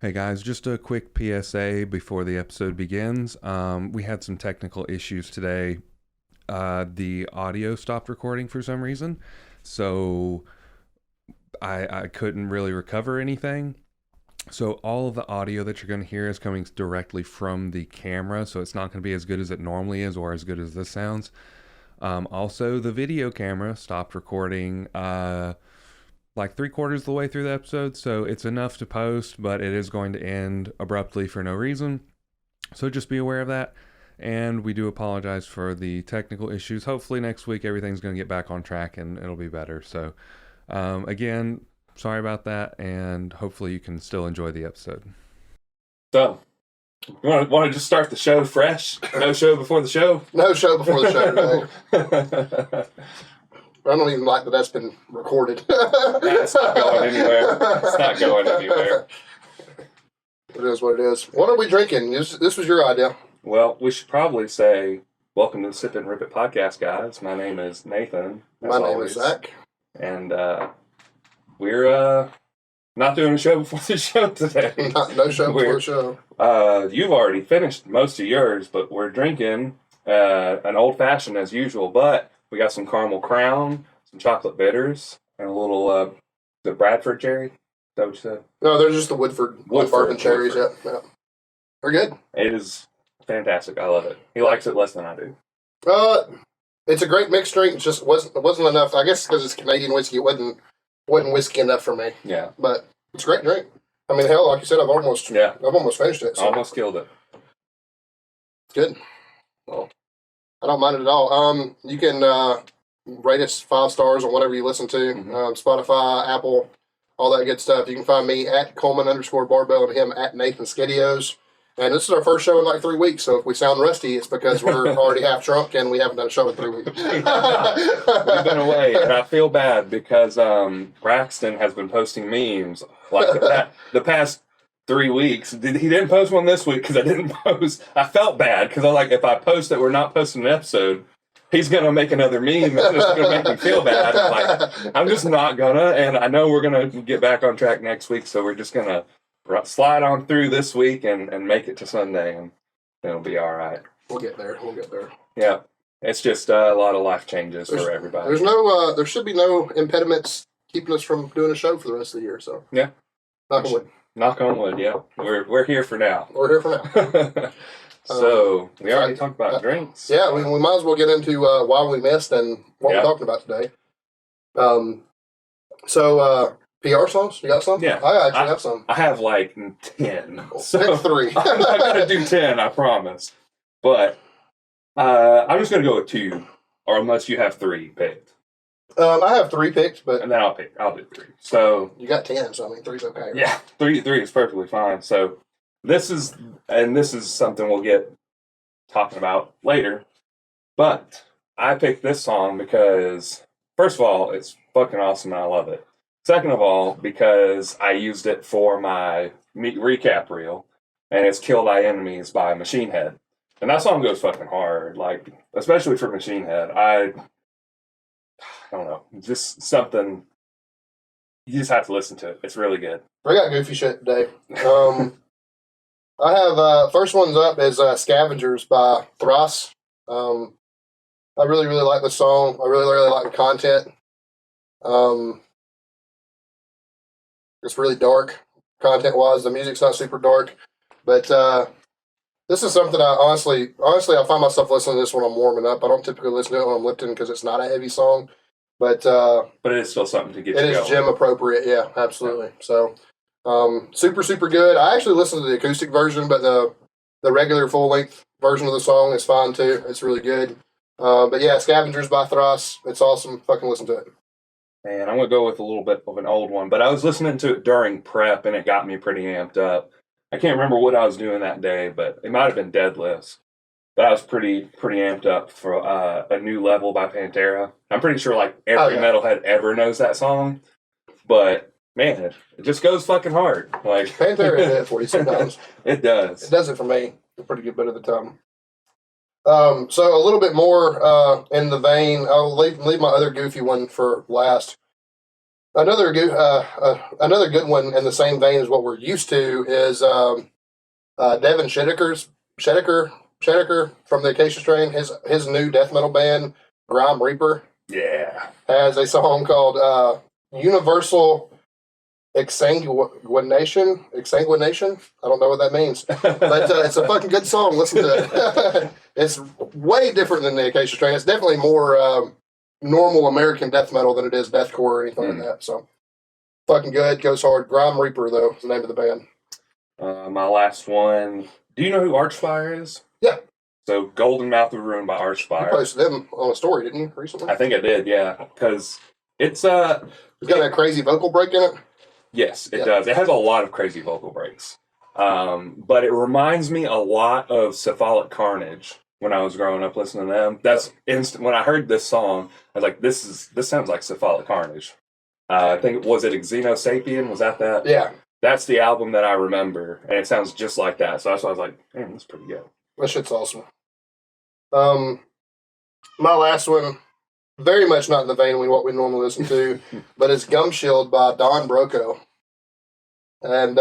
Hey guys, just a quick PSA before the episode begins. We had some technical issues today. The audio stopped recording for some reason, so I couldn't really recover anything. So all of the audio that you're going to hear is coming directly from the camera, so it's not going to be as good as it normally is or as good as this sounds. Also, the video camera stopped recording like 3/4 of the way through the episode, so it's enough to post, but it is going to end abruptly for no reason. So just be aware of that, and we do apologize for the technical issues. Hopefully next week everything's going to get back on track and it'll be better. So again, sorry about that, and hopefully you can still enjoy the episode. So, you want to just start the show fresh? No show before the show? No show before the show today. I don't even like that that's been recorded. It's not going anywhere. It's not going anywhere. It is what it is. What are we drinking? This was your idea. Well, we should probably say, welcome to the Sip and Rip It podcast, guys. My name is Nathan. My name is Zach. And we're not doing a show before the show today. No show before the show. You've already finished most of yours, but we're drinking an old-fashioned as usual, but we got some caramel crown, some chocolate bitters, and a little the Bradford cherry. Is that what you said? No, they're just the Woodford bourbon cherries. Yeah. They're good. It is fantastic. I love it. He likes it less than I do. It's a great mixed drink. It just wasn't enough. I guess because it's Canadian whiskey, it wasn't whiskey enough for me. Yeah. But it's a great drink. I mean, hell, like you said, I've almost finished it. So. Almost killed it. It's good. Well, I don't mind it at all. You can rate us 5 stars on whatever you listen to. Spotify, Apple, all that good stuff. You can find me at Coleman_Barbell and him at Nathan Skedios. And this is our first show in like 3 weeks, so if we sound rusty, it's because we're already half drunk and we haven't done a show in 3 weeks. We've been away, and I feel bad because Braxton has been posting memes like the past 3 weeks. He didn't post one this week because I didn't post. I felt bad because I was like, if I post that we're not posting an episode, he's going to make another meme and it's going to make me feel bad. I'm just not going to, and I know we're going to get back on track next week, so we're just going to slide on through this week and make it to Sunday, and it'll be all right. We'll get there. Yeah. It's just a lot of life changes for everybody. There should be no impediments keeping us from doing a show for the rest of the year, so. Yeah. Knock on wood. Knock on wood, yeah. We're here for now. We're here for now. So, we already talked about drinks. Yeah, we might as well get into why we missed and what we're talking about today. PR songs? You got some? Yeah. I actually have some. I have like 10. So Pick 3. I'm not going to do 10, I promise. But I'm just going to go with 2, or unless you have 3 picked. I have 3 picked, but... And then I'll do 3. So... You got 10, so I mean 3's okay. Right? Yeah, 3 is perfectly fine. So this is something we'll get talking about later. But I picked this song because, first of all, it's fucking awesome and I love it. Second of all, because I used it for my recap reel, and it's Kill Thy Enemies by Machine Head. And that song goes fucking hard, like, especially for Machine Head. I don't know, just something, you just have to listen to it. It's really good. We got goofy shit today. I have, first one's up is Scavengers by Thras. I really, really like the song. I really, really like the content. It's really dark, content-wise. The music's not super dark, but this is something I honestly, I find myself listening to this when I'm warming up. I don't typically listen to it when I'm lifting because it's not a heavy song, but it is still something to get you going. It is gym appropriate, yeah, absolutely. So, super, super good. I actually listened to the acoustic version, but the regular full-length version of the song is fine too. It's really good. But yeah, Scavengers by Thras. It's awesome. Fucking listen to it. And I'm going to go with a little bit of an old one, but I was listening to it during prep, and it got me pretty amped up. I can't remember what I was doing that day, but it might have been Deadlifts. But I was pretty amped up for A New Level by Pantera. I'm pretty sure like every metalhead ever knows that song, but man, it just goes fucking hard. Like Pantera hit it for you sometimes. It does. It does it for me a pretty good bit of the time. So a little bit more in the vein, I'll leave my other goofy one for last. Another good one in the same vein as what we're used to is Devin Shedeker from the Acacia Strain. His new death metal band, Grime Reaper, Yeah. has a song called Universal Exsanguination. I don't know what that means, but it's a fucking good song. Listen to it. It's way different than the Acacia Strain. It's definitely more normal American death metal than it is deathcore or anything like that. So fucking good. Goes hard. Grime Reaper though is the name of the band. My last one. Do you know who Archfire is? Yeah. So Golden Mouth of Ruin by You Archfire. posted them on a story, didn't you, recently? I think I did, yeah. Because it's It's got that crazy vocal break in it. Yes, it does. It has a lot of crazy vocal breaks. But it reminds me a lot of Cephalic Carnage when I was growing up listening to them. That's instant. When I heard this song, I was like, this sounds like Cephalic Carnage. I think, was it Xenosapien? Was that? Yeah. That's the album that I remember, and it sounds just like that. So that's why I was like, man, that's pretty good. That shit's awesome. My last one, very much not in the vein of what we normally listen to, but it's Gum Shield by Don Broco. And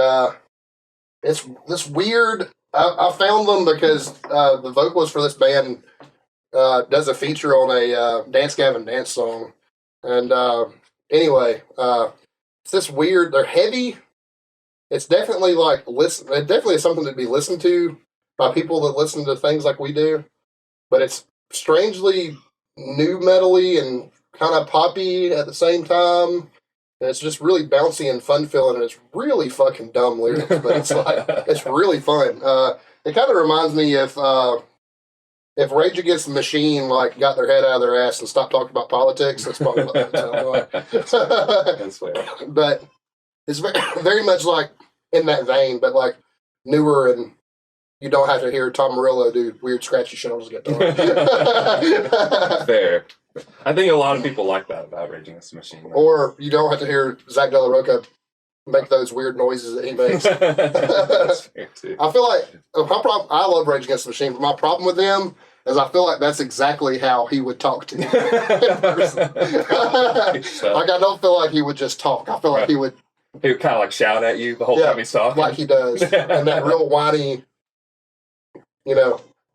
it's this weird. I found them because the vocalist for this band does a feature on a Dance Gavin Dance song. And anyway, it's this weird. They're heavy. It's definitely like it definitely is something to be listened to by people that listen to things like we do. But it's strangely new metally and kind of poppy at the same time. And it's just really bouncy and fun feeling, and it's really fucking dumb lyrics, but it's like it's really fun. It kind of reminds me if Rage Against the Machine like got their head out of their ass and stopped talking about politics. That's probably what that sounds like. That's fair. But it's very much like in that vein, but like newer, and you don't have to hear Tom Morello do weird scratchy shit on his guitar. Fair. I think a lot of people like that about Rage Against the Machine. Right? Or you don't have to hear Zach De La Rocha make those weird noises that he makes. That's fair too. I feel like I love Rage Against the Machine, but my problem with them is I feel like that's exactly how he would talk to me. Like I don't feel like he would just talk. I feel like he would. He would kind of like shout at you the whole time he's talking, like he does, and that real whiny,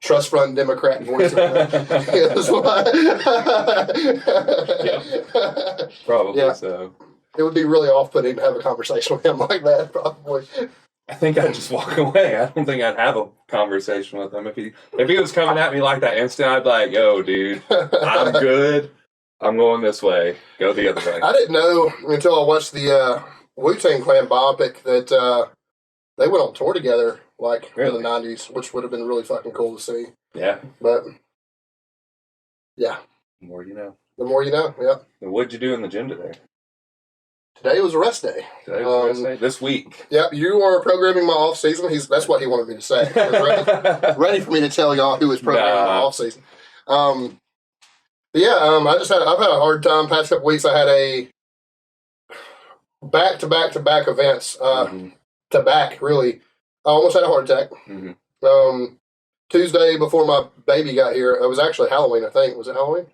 trust fund Democrat voice. Probably so. It would be really off-putting to have a conversation with him like that, probably. I think I'd just walk away. I don't think I'd have a conversation with him. If he was coming at me like that instant, I'd be like, yo, dude, I'm good. I'm going this way. Go the other way. I didn't know until I watched the Wu-Tang Clan biopic that they went on tour together in the 90s, which would have been really fucking cool to see. Yeah. But, yeah. The more you know. The more you know, yeah. What'd you do in the gym today? Today was a rest day. Today was a rest day? This week. Yep, you are programming my off season. That's what he wanted me to say. Ready for me to tell y'all who was programming my off season. I've had a hard time past couple weeks. I had a back events. To back, really. I almost had a heart attack. Mm-hmm. Tuesday before my baby got here, it was actually Halloween, I think. Was it Halloween?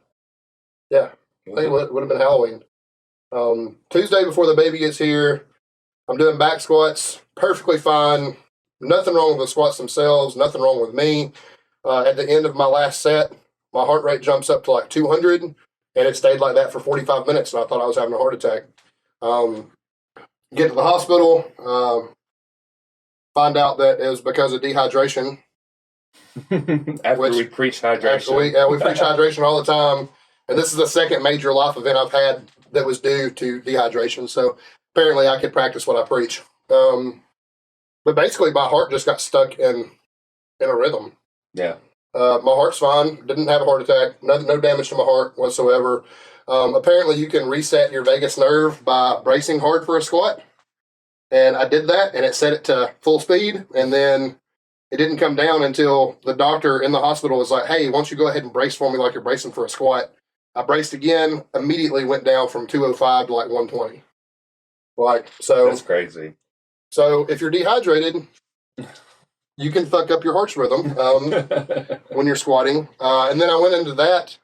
Yeah. I think it would have been Halloween. Tuesday before the baby gets here, I'm doing back squats, perfectly fine. Nothing wrong with the squats themselves, nothing wrong with me. At the end of my last set, my heart rate jumps up to like 200, and it stayed like that for 45 minutes, and I thought I was having a heart attack. Get to the hospital, find out that it was because of dehydration. We preach hydration. We preach hydration all the time. And this is the second major life event I've had that was due to dehydration. So apparently I could practice what I preach. But basically my heart just got stuck in a rhythm. Yeah. My heart's fine. Didn't have a heart attack. No damage to my heart whatsoever. Apparently you can reset your vagus nerve by bracing hard for a squat. And I did that, and it set it to full speed. And then it didn't come down until the doctor in the hospital was like, hey, why don't you go ahead and brace for me like you're bracing for a squat. I braced again, immediately went down from 205 to like 120. That's crazy. So if you're dehydrated, you can fuck up your heart's rhythm when you're squatting. And then I went into that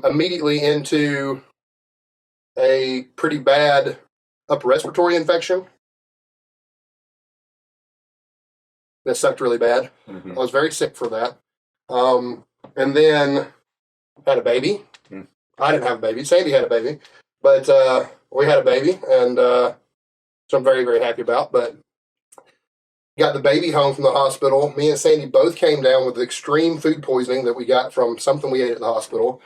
immediately into a pretty bad upper respiratory infection that sucked really bad. I was very sick for that. And then had a baby. I didn't have a baby. Sandy had a baby. But we had a baby, and so I'm very, very happy about. But got the baby home from the hospital. Me and Sandy both came down with extreme food poisoning that we got from something we ate at the hospital.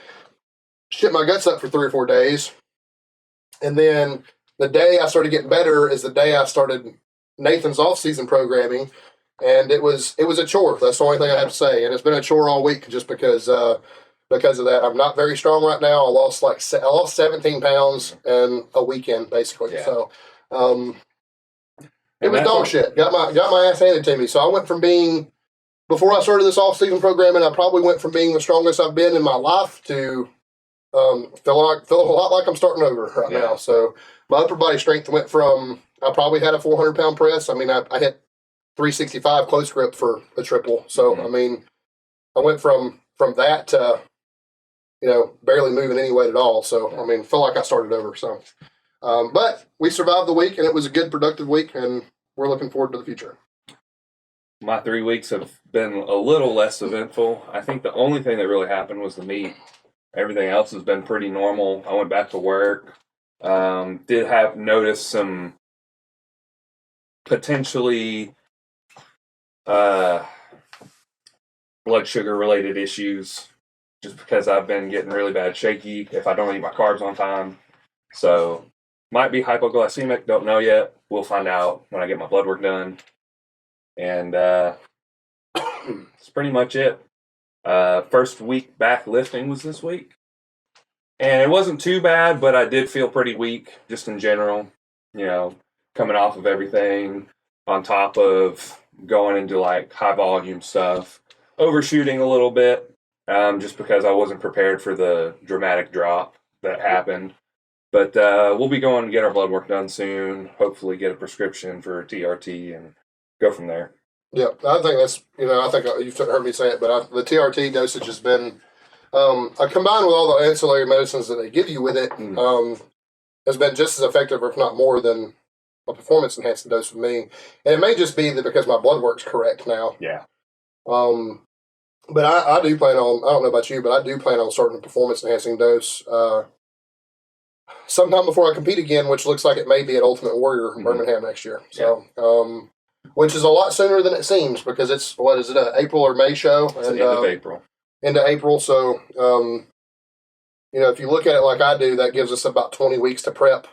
Shit my guts up for 3 or 4 days. And then the day I started getting better is the day I started Nathan's off-season programming. And it was a chore. That's the only thing I have to say. And it's been a chore all week just because of that. I'm not very strong right now. I lost 17 pounds in a weekend, basically. Yeah. So it was dog shit. Got my ass handed to me. So I went from being, before I started this off-season programming, I probably went from being the strongest I've been in my life to feel a lot like I'm starting over right now. So my upper body strength went from, I probably had a 400-pound press. I mean, I hit 365 close grip for a triple. So, I mean, I went from that to, barely moving any weight at all. So, I mean, feel like I started over. So, but we survived the week, and it was a good, productive week, and we're looking forward to the future. My 3 weeks have been a little less eventful. I think the only thing that really happened was the meet. Everything else has been pretty normal. I went back to work. Did have noticed some potentially blood sugar related issues just because I've been getting really bad shaky if I don't eat my carbs on time. So might be hypoglycemic, don't know yet. We'll find out when I get my blood work done. And that's pretty much it. First week back lifting was this week. And it wasn't too bad, but I did feel pretty weak just in general, coming off of everything on top of going into like high volume stuff, overshooting a little bit, just because I wasn't prepared for the dramatic drop that happened. But we'll be going to get our blood work done soon, hopefully get a prescription for TRT and go from there. Yeah, I think that's, I think you've heard me say it, but the TRT dosage has been, combined with all the ancillary medicines that they give you with it, has been just as effective, or if not more, than a performance-enhancing dose with me. And it may just be that because my blood work's correct now. Yeah. But I do plan on, I don't know about you, but I do plan on starting a performance-enhancing dose sometime before I compete again, which looks like it may be at Ultimate Warrior in Birmingham next year. So, which is a lot sooner than it seems, because it's, what is it, an April or May show? It's the end of April. Into April. So, if you look at it like I do, that gives us about 20 weeks to prep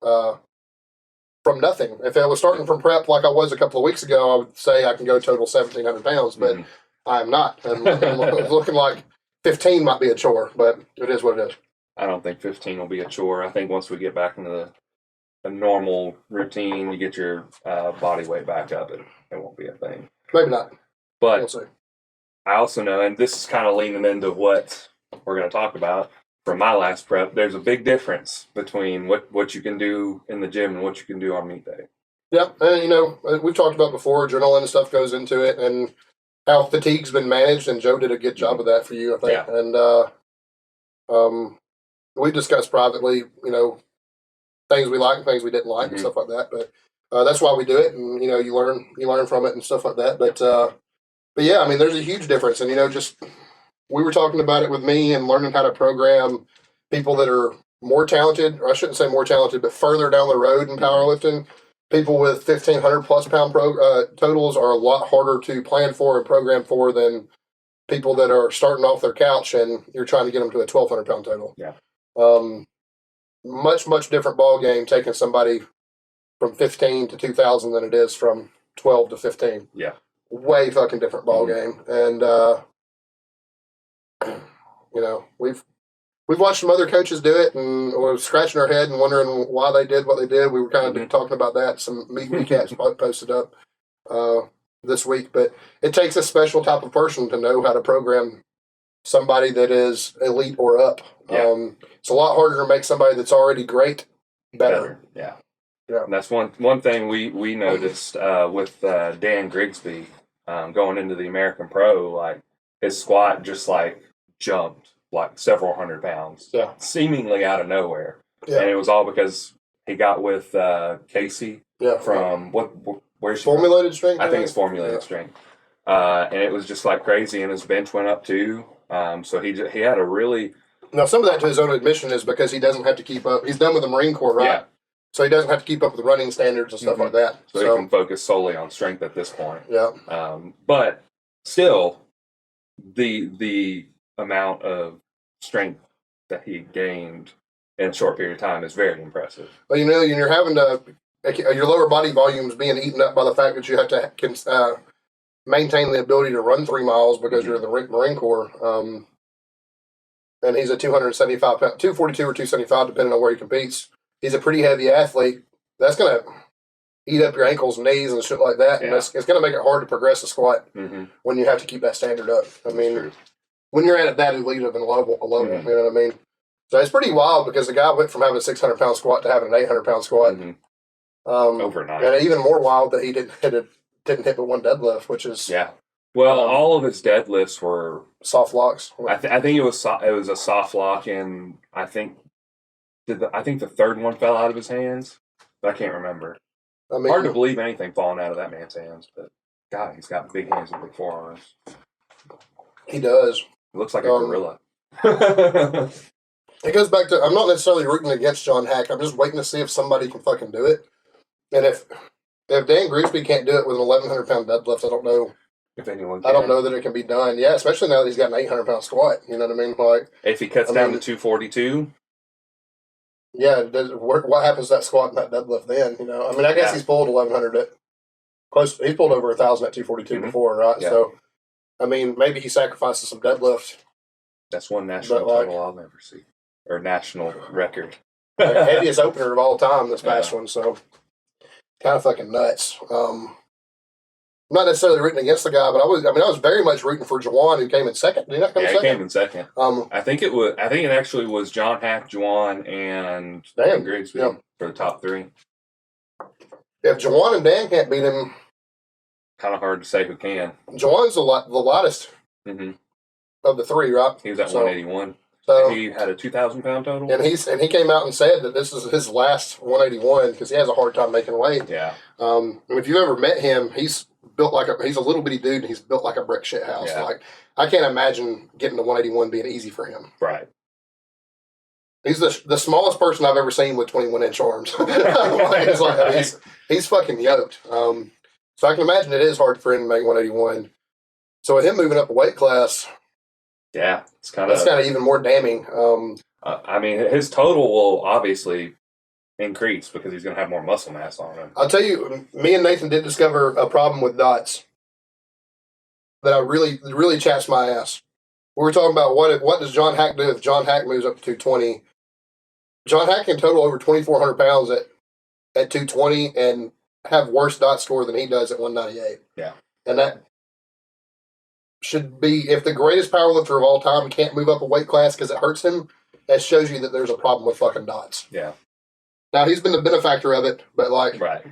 from nothing. If I was starting from prep like I was a couple of weeks ago, I would say I can go total 1,700 pounds, but I'm not. And looking like 15 might be a chore, but it is what it is. I don't think 15 will be a chore. I think once we get back into a normal routine, you get your body weight back up, it won't be a thing. Maybe not. But we'll see. I also know, and this is kind of leaning into what we're going to talk about from my last prep, there's a big difference between what you can do in the gym and what you can do on meet day. Yeah, and we've talked about before, adrenaline and stuff goes into it, and how fatigue's been managed, and Joe did a good job of that for you, I think. Yeah. And we discussed privately, things we like and things we didn't like and stuff like that. But that's why we do it, and you learn from it and stuff like that. But yeah, I mean, there's a huge difference, and just we were talking about it with me and learning how to program people that are more talented, or I shouldn't say more talented, but further down the road in powerlifting. People with 1,500 plus pound totals are a lot harder to plan for and program for than people that are starting off their couch and you're trying to get them to a 1,200 pound total. Yeah. Much different ball game taking somebody from 15 to 2,000 than it is from 12 to 15. Yeah. Way fucking different ball game. And, we've watched some other coaches do it, and we're scratching our head and wondering why they did what they did. We were kind of talking about that. Some meet recaps posted up this week. But it takes a special type of person to know how to program somebody that is elite or up. Yeah. It's a lot harder to make somebody that's already great better. Yeah. And that's one thing we noticed with Dan Grigsby going into the American Pro. Like, his squat just like jumped like several hundred pounds, seemingly out of nowhere. and it was all because he got with Casey from where's she Formulated Strength? I think it's Formulated Strength. And it was just like crazy, and his bench went up too. So he had a really... Now, some of that, to his own admission, is because he doesn't have to keep up. He's done with the Marine Corps, right? Yeah. So he doesn't have to keep up with the running standards and stuff like that. So he can focus solely on strength at this point. Yeah. But still, the amount of strength that he gained in a short period of time is very impressive. Well, you're having to... Your lower body volume is being eaten up by the fact that you have to maintain the ability to run 3 miles because you're in the Marine Corps. And he's a 242 or 275, depending on where he competes. He's a pretty heavy athlete. That's going to eat up your ankles and knees and shit like that. And it's going to make it hard to progress the squat when you have to keep that standard up. I mean, when you're at that elite of a level, you know what I mean? So it's pretty wild because the guy went from having a 600-pound squat to having an 800-pound squat. Overnight. And even more wild that he didn't hit but one deadlift, which is... Yeah. Well, all of his deadlifts were... soft locks. I think it was a soft lock, and I think the third one fell out of his hands. But I can't remember. I mean, hard to believe anything falling out of that man's hands, but God, he's got big hands and big forearms. He does. He looks like a gorilla. It goes back to, I'm not necessarily rooting against John Hack. I'm just waiting to see if somebody can fucking do it. And if Dan Grigsby can't do it with an 1,100-pound deadlift, I don't know. If anyone can. I don't know that it can be done. Yeah, especially now that he's got an 800-pound squat. You know what I mean? Like, if he cuts down to 242. Yeah, what happens to that squat and that deadlift then? You know, I mean, I guess he's pulled 1,100 at close. He's pulled over 1,000 at 242 before, right? Yeah. So, I mean, maybe he sacrifices some deadlift. That's one national title I'll never see, or national record. Heaviest opener of all time this past one. So, kind of fucking nuts. I'm not necessarily rooting against the guy, but I was very much rooting for Juwan, who came in second. Did he not come in second? Yeah, he came in second. I think it actually was John Hack, Juwan, and Dan Grigsby for the top three. If Juwan and Dan can't beat him, kind of hard to say who can. Juwan's the lightest of the three, right? He was at 181. So he had a 2,000-pound total, and he came out and said that this is his last 181 because he has a hard time making weight. Yeah. If you've ever met him, he's built he's a little bitty dude, and he's built like a brick shit house. Yeah. Like, I can't imagine getting to 181 being easy for him. Right. He's the smallest person I've ever seen with 21-inch arms. He's fucking yoked. So I can imagine it is hard for him to make 181. So with him moving up a weight class, that's kind of even more damning. I mean, his total will obviously increase because he's going to have more muscle mass on him. I'll tell you, me and Nathan did discover a problem with dots that I really chaps my ass. We were talking about what does John Hack do if John Hack moves up to 220. John Hack can total over 2,400 pounds at 220 and have worse dot score than he does at 198. Yeah. And that should be, if the greatest powerlifter of all time can't move up a weight class because it hurts him, that shows you that there's a problem with fucking dots. Yeah. Now, he's been the benefactor of it, but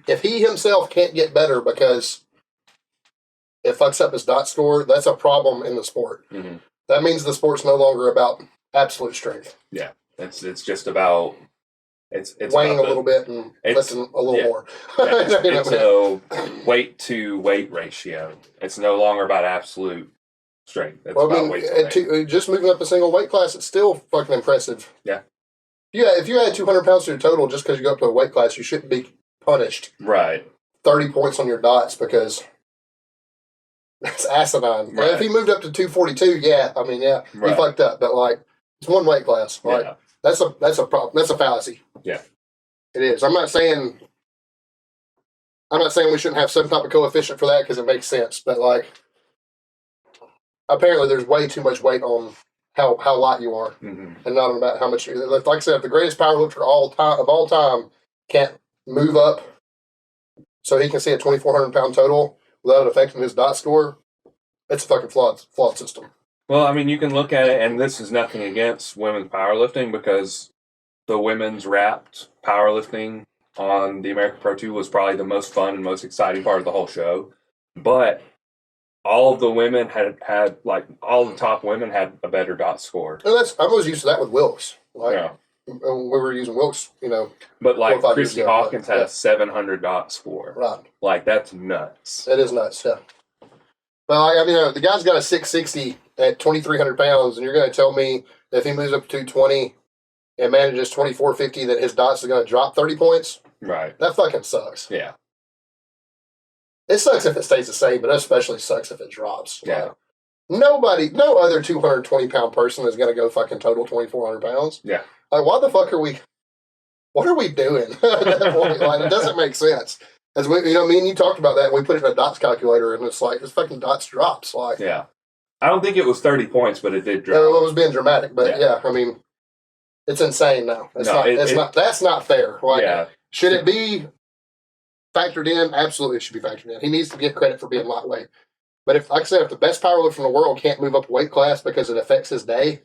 if he himself can't get better because it fucks up his dot score, that's a problem in the sport. Mm-hmm. That means the sport's no longer about absolute strength. Yeah. It's just about it's weighing a little bit and lifting a little more. It's a weight to weight ratio. It's no longer about absolute strength. It's about weight to weight. Just moving up a single weight class, it's still fucking impressive. Yeah. If you add 200 pounds to your total just because you go up to a weight class, you shouldn't be punished. Right. 30 points on your dots because that's asinine. Right. If he moved up to 242, he fucked up. But it's one weight class. That's a problem. That's a fallacy. Yeah. It is. I'm not saying we shouldn't have some type of coefficient for that because it makes sense. But apparently there's way too much weight on how light you are, and not about how much. Like I said, if the greatest powerlifter of all time can't move up, so he can see a 2,400 pound total without it affecting his dot score, it's a fucking flawed system. Well, I mean, you can look at it, and this is nothing against women's powerlifting because the women's wrapped powerlifting on the American Pro 2 was probably the most fun and most exciting part of the whole show. But all of the women all the top women had a better dot score. And I was used to that with Wilkes. when we were using Wilkes, But like 4 or 5 years Christy ago, Hawkins yeah. had a 700 dot score. Right. Like that's nuts. It is nuts, yeah. But the guy's got a 660 at 2,300 pounds, and you're going to tell me that if he moves up to 220 and manages 2,450 that his dots are going to drop 30 points? Right. That fucking sucks. Yeah. It sucks if it stays the same, but it especially sucks if it drops. Yeah. No other 220-pound person is going to go fucking total 2,400 pounds. Yeah. Like, what are we doing at that point? Like, it doesn't make sense. As we, me and you talked about that, and we put it in a dots calculator, and it's like, this fucking dots drops. Like, yeah. I don't think it was 30 points, but it did drop. It was being dramatic, but yeah, I mean, it's insane now. That's not fair. Like, yeah. Should it be factored in? Absolutely, it should be factored in. He needs to get credit for being lightweight. But if, like I said, if the best powerlifter in the world can't move up a weight class because it affects his day,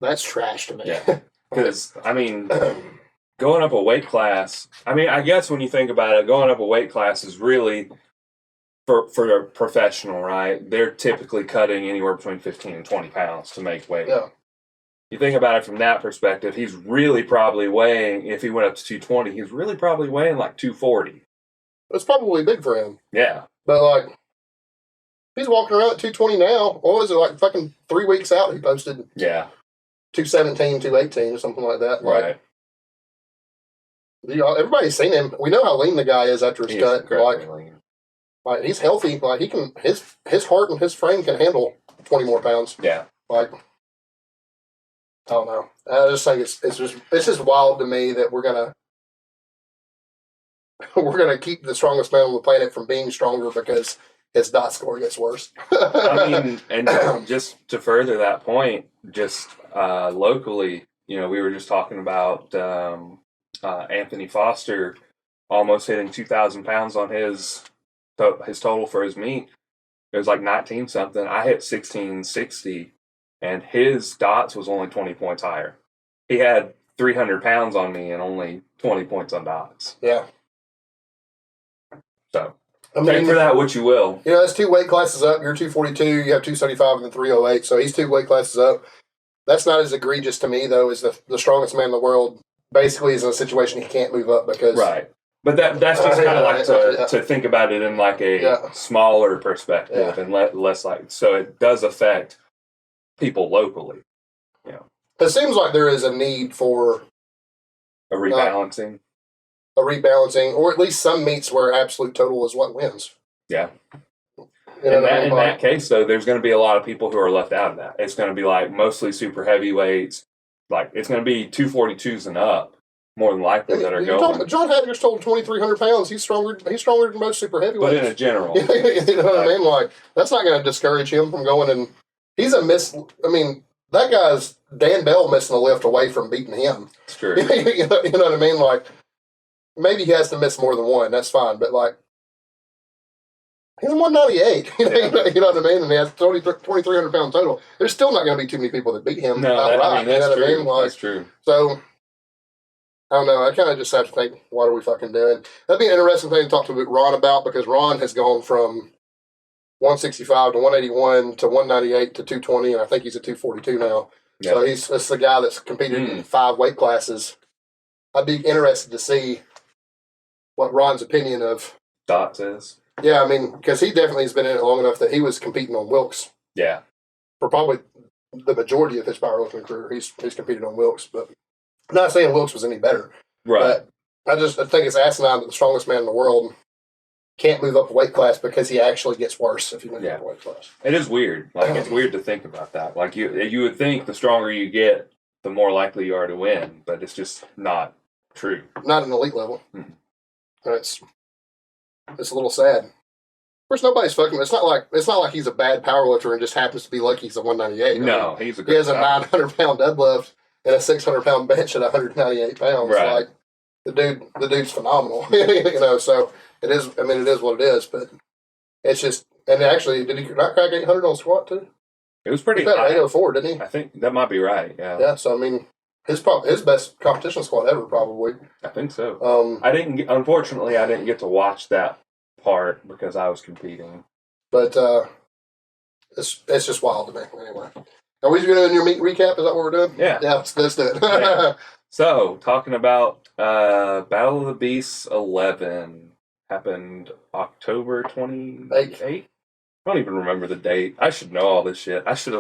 that's trash to me. Yeah. Because, I mean, going up a weight class, I guess when you think about it, going up a weight class is really, for a professional, right? They're typically cutting anywhere between 15 and 20 pounds to make weight. Yeah. You think about it from that perspective, he's really probably weighing, if he went up to 220, he's really probably weighing like 240. It's probably big for him. Yeah. But, like, he's walking around at 220 now. What was it, like fucking 3 weeks out he posted? Yeah. 217, 218 or something like that. Right. Everybody's seen him. We know how lean the guy is after his cut. Lean. Like he's healthy. Like he can, his heart and his frame can handle 20 more pounds. Yeah. Like, I don't know. I just think it's just wild to me that we're gonna keep the strongest man on the planet from being stronger because his dot score gets worse. And just to further that point, just locally, we were just talking about Anthony Foster almost hitting 2,000 pounds on his total for his meet. It was like 19 something. I hit 1660, and his dots was only 20 points higher. He had 300 pounds on me and only 20 points on dots. Yeah. So take for that what you will. That's 2 weight classes up. You're 242. You have 275 and then 308. So he's 2 weight classes up. That's not as egregious to me though as the strongest man in the world. Basically, is in a situation he can't move up because right. But that's just kind of like to think about it in like a smaller perspective and less like, so it does affect people locally. It seems like there is a need for a rebalancing. Or at least some meets where absolute total is what wins. Yeah. In that case, though, there's going to be a lot of people who are left out of that. It's going to be like mostly super heavyweights. Like it's going to be 242s and up, more than likely that are going. John Hadger's told 2,300 pounds. He's stronger than most super heavyweights. But in a general, you know what I mean? Like that's not going to discourage him from going. And he's a miss. I mean, that guy's Dan Bell missing a lift away from beating him. It's true. You know what I mean? Like maybe he has to miss more than one. That's fine. But like he's 198. You know what I mean? And he has 2,300 pound total. There's still not going to be too many people that beat him. No, that's true. Like, that's true. So I don't know. I kind of just have to think, what are we fucking doing? That'd be an interesting thing to talk to Ron about because Ron has gone from 165 to 181 to 198 to 220, and I think he's at 242 now. Yep. So that's the guy that's competed in 5 weight classes. I'd be interested to see what Ron's opinion of dots is. Yeah, I mean, because he definitely has been in it long enough that he was competing on Wilkes. Yeah. For probably the majority of his powerlifting career, he's competed on Wilkes, but I'm not saying Wilkes was any better. Right. But I think it's asinine that the strongest man in the world can't move up a weight class because he actually gets worse if he moves up a weight class. It is weird. Like it's weird to think about that. Like you would think the stronger you get, the more likely you are to win, but it's just not true. Not an elite level. And it's a little sad. Of course, nobody's fucking. It's not like he's a bad powerlifter and just happens to be lucky he's a 198. No, he has a 900-pound deadlift and a 600-pound bench at 198 pounds. Right. Like the dude's phenomenal. So it is. I mean, it is what it is. But it's just. And actually, did he not crack 800 on squat too? It was pretty high. He 804, didn't he? I think that might be right. Yeah. Yeah. So I mean, his best competition squat ever, probably. I think so. Unfortunately, I didn't get to watch that part because I was competing. But it's just wild to me anyway. Are we doing your meat recap? Is that what we're doing? Yeah. Yeah, let's do it. Yeah. So, talking about Battle of the Beasts 11 happened October 28th. I don't even remember the date. I should know all this shit. I should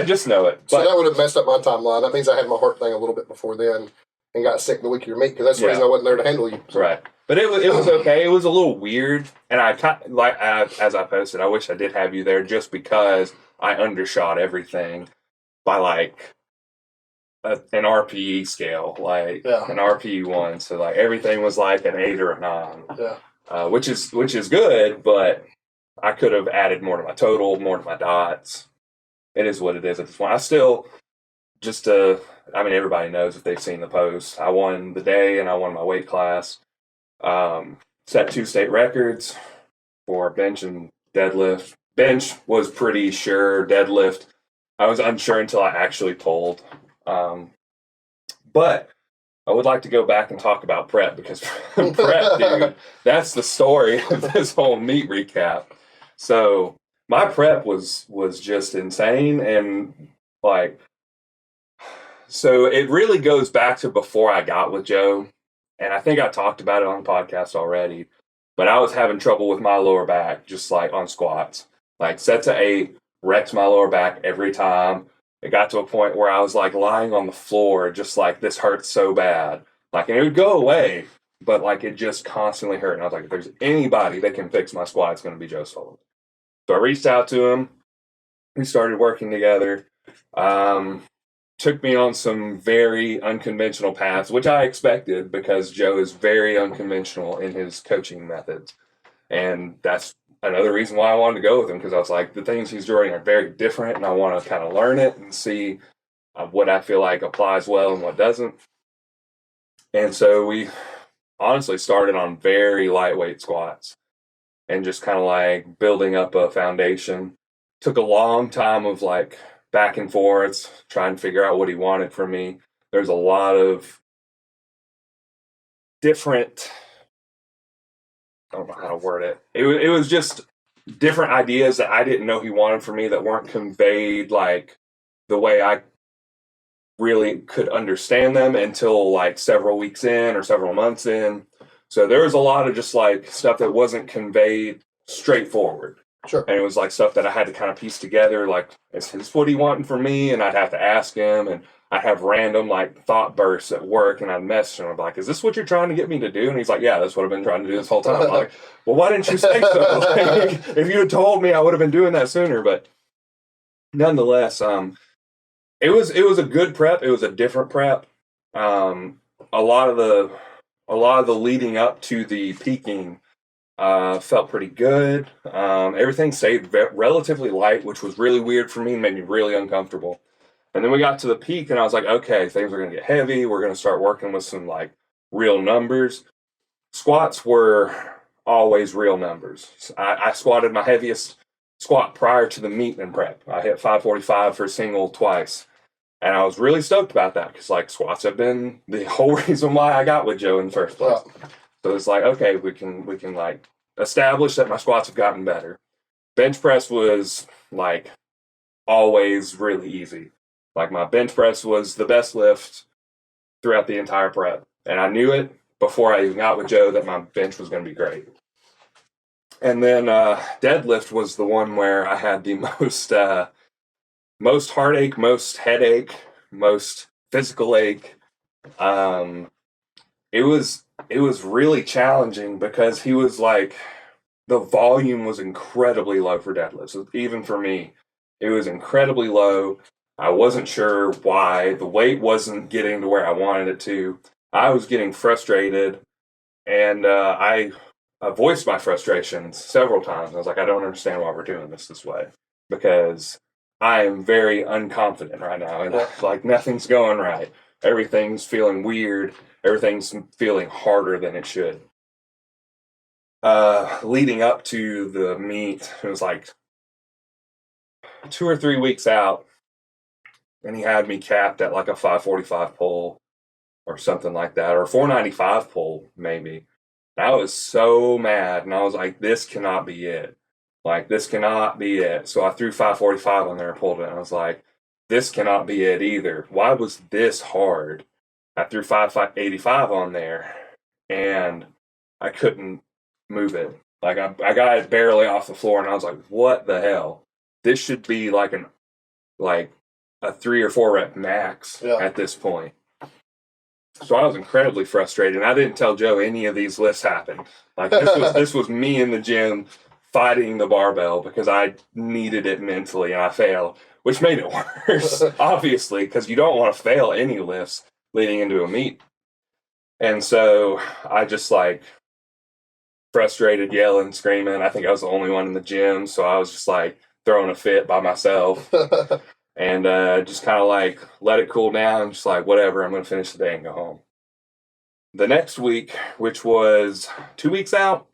just know it. So that would have messed up my timeline. That means I had my heart thing a little bit before then and got sick the week of your meet because that's the reason I wasn't there to handle you. So. Right. But it was okay. It was a little weird, and as I posted, I wish I did have you there just because I undershot everything by like an RPE scale, like an RPE 1. So like everything was like an 8 or a 9. Yeah. Which is good, but I could have added more to my total, more to my dots. It is what it is at this point. I still everybody knows if they've seen the post. I won the day and I won my weight class. Set 2 state records for bench and deadlift. Bench was pretty sure. Deadlift, I was unsure until I actually pulled. But I would like to go back and talk about prep because prep, dude, that's the story of this whole meet recap. So my prep was just insane, and like, so it really goes back to before I got with Joe, and I think I talked about it on the podcast already, but I was having trouble with my lower back, just like on squats, like set to 8, wrecked my lower back every time. It got to a point where I was like lying on the floor, just like, this hurts so bad. Like, and it would go away, but like it just constantly hurt. And I was like, if there's anybody that can fix my squat, it's going to be Joe Sullivan. So I reached out to him. We started working together. Took me on some very unconventional paths, which I expected because Joe is very unconventional in his coaching methods. And that's another reason why I wanted to go with him, because I was like, the things he's doing are very different, and I want to kind of learn it and see what I feel like applies well and what doesn't. And so we honestly started on very lightweight squats and just kind of like building up a foundation. Took a long time of like back and forths, trying to figure out what he wanted from me. There's a lot of different, I don't know how to word it. It was just different ideas that I didn't know he wanted from me that weren't conveyed like the way I really could understand them until like several weeks in or several months in. So there was a lot of just like stuff that wasn't conveyed straightforward. Sure. And it was like stuff that I had to kind of piece together, like, is this what he wanting from me? And I'd have to ask him, and I'd have random like thought bursts at work, and I'd message him. I'm like, is this what you're trying to get me to do? And he's like, yeah, that's what I've been trying to do this whole time. I'm like, well, why didn't you say so? Like, if you had told me, I would have been doing that sooner. But nonetheless, it was a good prep. It was a different prep. A lot of the leading up to the peaking felt pretty good. Everything stayed relatively light, which was really weird for me and made me really uncomfortable. And then we got to the peak, and I was like, okay, things are going to get heavy. We're going to start working with some like real numbers. Squats were always real numbers. I squatted my heaviest squat prior to the meet and prep. I hit 545 for a single twice. And I was really stoked about that because like squats have been the whole reason why I got with Joe in the first place. So it's like, okay, we can like establish that my squats have gotten better. Bench press was like always really easy. Like my bench press was the best lift throughout the entire prep. And I knew it before I even got with Joe that my bench was going to be great. And then deadlift was the one where I had the most heartache, most headache, most physical ache. It was really challenging because he was like, the volume was incredibly low for deadlifts. So even for me, it was incredibly low. I wasn't sure why. The weight wasn't getting to where I wanted it to. I was getting frustrated, and I voiced my frustrations several times. I was like, I don't understand why we're doing this way, because I am very unconfident right now, and like nothing's going right. Everything's feeling weird. Everything's feeling harder than it should. Leading up to the meet, it was like 2 or 3 weeks out, and he had me capped at like a 545 pull or something like that, or 495 pull maybe. And I was so mad, and I was like, this cannot be it. Like, this cannot be it. So I threw 545 on there and pulled it. And I was like, this cannot be it either. Why was this hard? I threw 585 on there and I couldn't move it. Like, I got it barely off the floor and I was like, what the hell? This should be like a 3 or 4 rep max at this point. So I was incredibly frustrated. And I didn't tell Joe any of these lifts happened. Like, this was me in the gym fighting the barbell because I needed it mentally and I failed, which made it worse, obviously, because you don't want to fail any lifts leading into a meet. And so I just like frustrated, yelling, screaming. I think I was the only one in the gym. So I was just like throwing a fit by myself and just kind of like let it cool down. Just like, whatever, I'm going to finish the day and go home. The next week, which was 2 weeks out,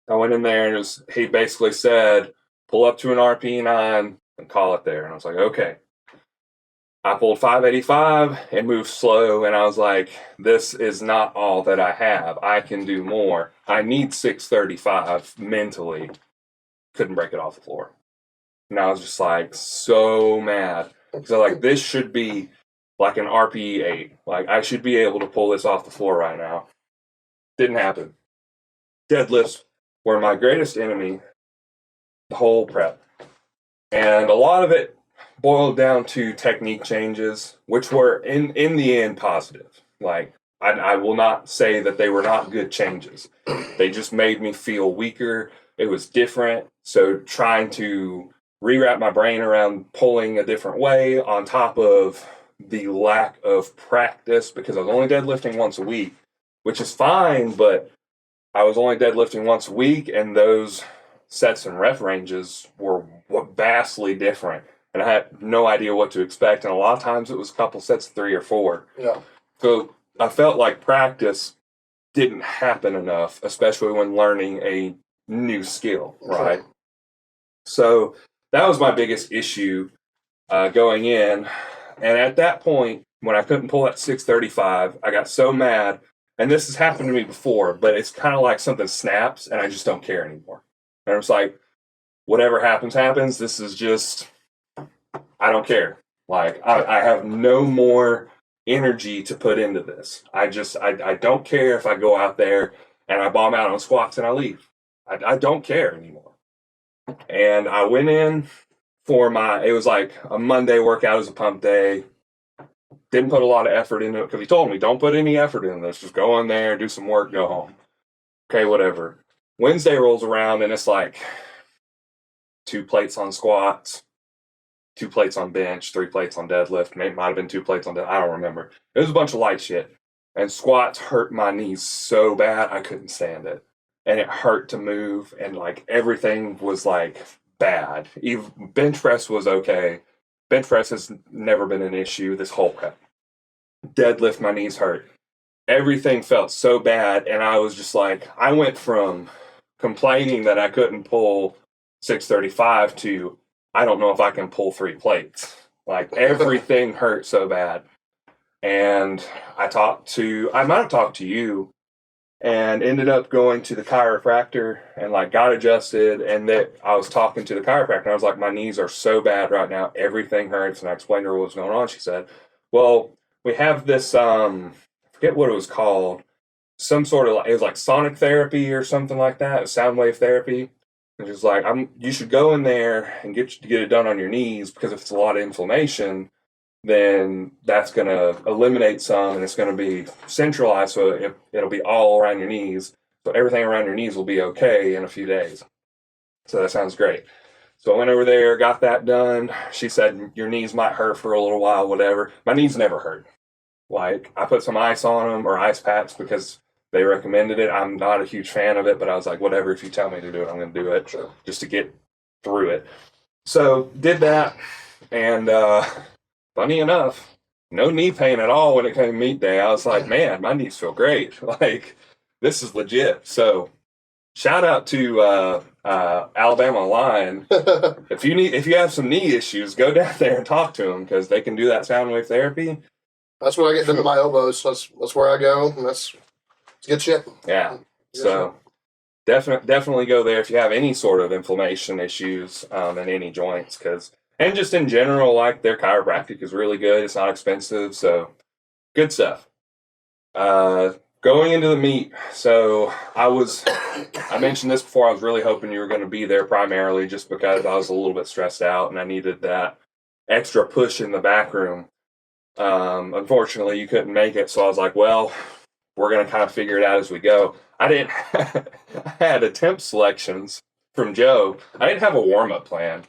I went in there and he basically said, pull up to an RP9 and call it there. And I was like, okay. I pulled 585 and moved slow. And I was like, this is not all that I have. I can do more. I need 635 mentally. Couldn't break it off the floor. And I was just like, so mad. So like, this should be like an RPE 8. Like, I should be able to pull this off the floor right now. Didn't happen. Deadlifts were my greatest enemy the whole prep. And a lot of it boiled down to technique changes, which were in the end positive. Like, I will not say that they were not good changes. They just made me feel weaker. It was different. So trying to rewrap my brain around pulling a different way on top of the lack of practice, because I was only deadlifting once a week, which is fine, but I was only deadlifting once a week, and those sets and rep ranges were vastly different. And I had no idea what to expect. And a lot of times it was a couple sets of 3 or 4. Yeah. So I felt like practice didn't happen enough, especially when learning a new skill, right? Okay. So that was my biggest issue going in. And at that point, when I couldn't pull that 635, I got so mad. And this has happened to me before, but it's kind of like something snaps and I just don't care anymore. And it's like, whatever happens, happens. This is just, I don't care. Like, I have no more energy to put into this. I don't care if I go out there and I bomb out on squats and I leave. I don't care anymore. And I went in for it was like a Monday workout as a pump day. Didn't put a lot of effort into it because he told me, don't put any effort in this. Just go in there, do some work, go home. Okay, whatever. Wednesday rolls around and it's like 2 plates on squats, 2 plates on bench, 3 plates on deadlift. Maybe might have been 2 plates on deadlift. I don't remember. It was a bunch of light shit. And squats hurt my knees so bad I couldn't stand it. And it hurt to move. And like everything was like bad. Even bench press was okay. Bench press has never been an issue this whole prep. Deadlift, my knees hurt. Everything felt so bad. And I was just like, I went from complaining that I couldn't pull 635 to, I don't know if I can pull 3 plates. Like, everything hurt so bad. And I might have talked to you and ended up going to the chiropractor and like got adjusted. And that I was talking to the chiropractor and I was like, my knees are so bad right now. Everything hurts. And I explained to her what was going on. She said, well, we have this, I forget what it was called. Some sort of, it was like sonic therapy or something like that. It was sound wave therapy. And she was like, you should go in there and get it done on your knees, because if it's a lot of inflammation, then that's going to eliminate some and it's going to be centralized. So it'll be all around your knees. So everything around your knees will be okay in a few days. So that sounds great. So I went over there, got that done. She said, your knees might hurt for a little while, whatever. My knees never hurt. Like, I put some ice on them, or ice packs, because they recommended it. I'm not a huge fan of it, but I was like, whatever, if you tell me to do it, I'm going to do it, just to get through it. So did that, and funny enough, no knee pain at all when it came to meet day. I was like, man, my knees feel great. Like, this is legit. So shout out to Alabama Line. If you have some knee issues, go down there and talk to them, because they can do that sound wave therapy. That's what I get done to my elbows. That's where I go, and that's good shit. Yeah. So definitely go there if you have any sort of inflammation issues in any joints, and just in general, like their chiropractic is really good. It's not expensive, so good stuff. Going into the meet, so I mentioned this before. I was really hoping you were going to be there primarily just because I was a little bit stressed out and I needed that extra push in the back room. Unfortunately, you couldn't make it, so I was like, well, we're going to kind of figure it out as we go. I had attempt selections from Joe. I didn't have a warm-up plan.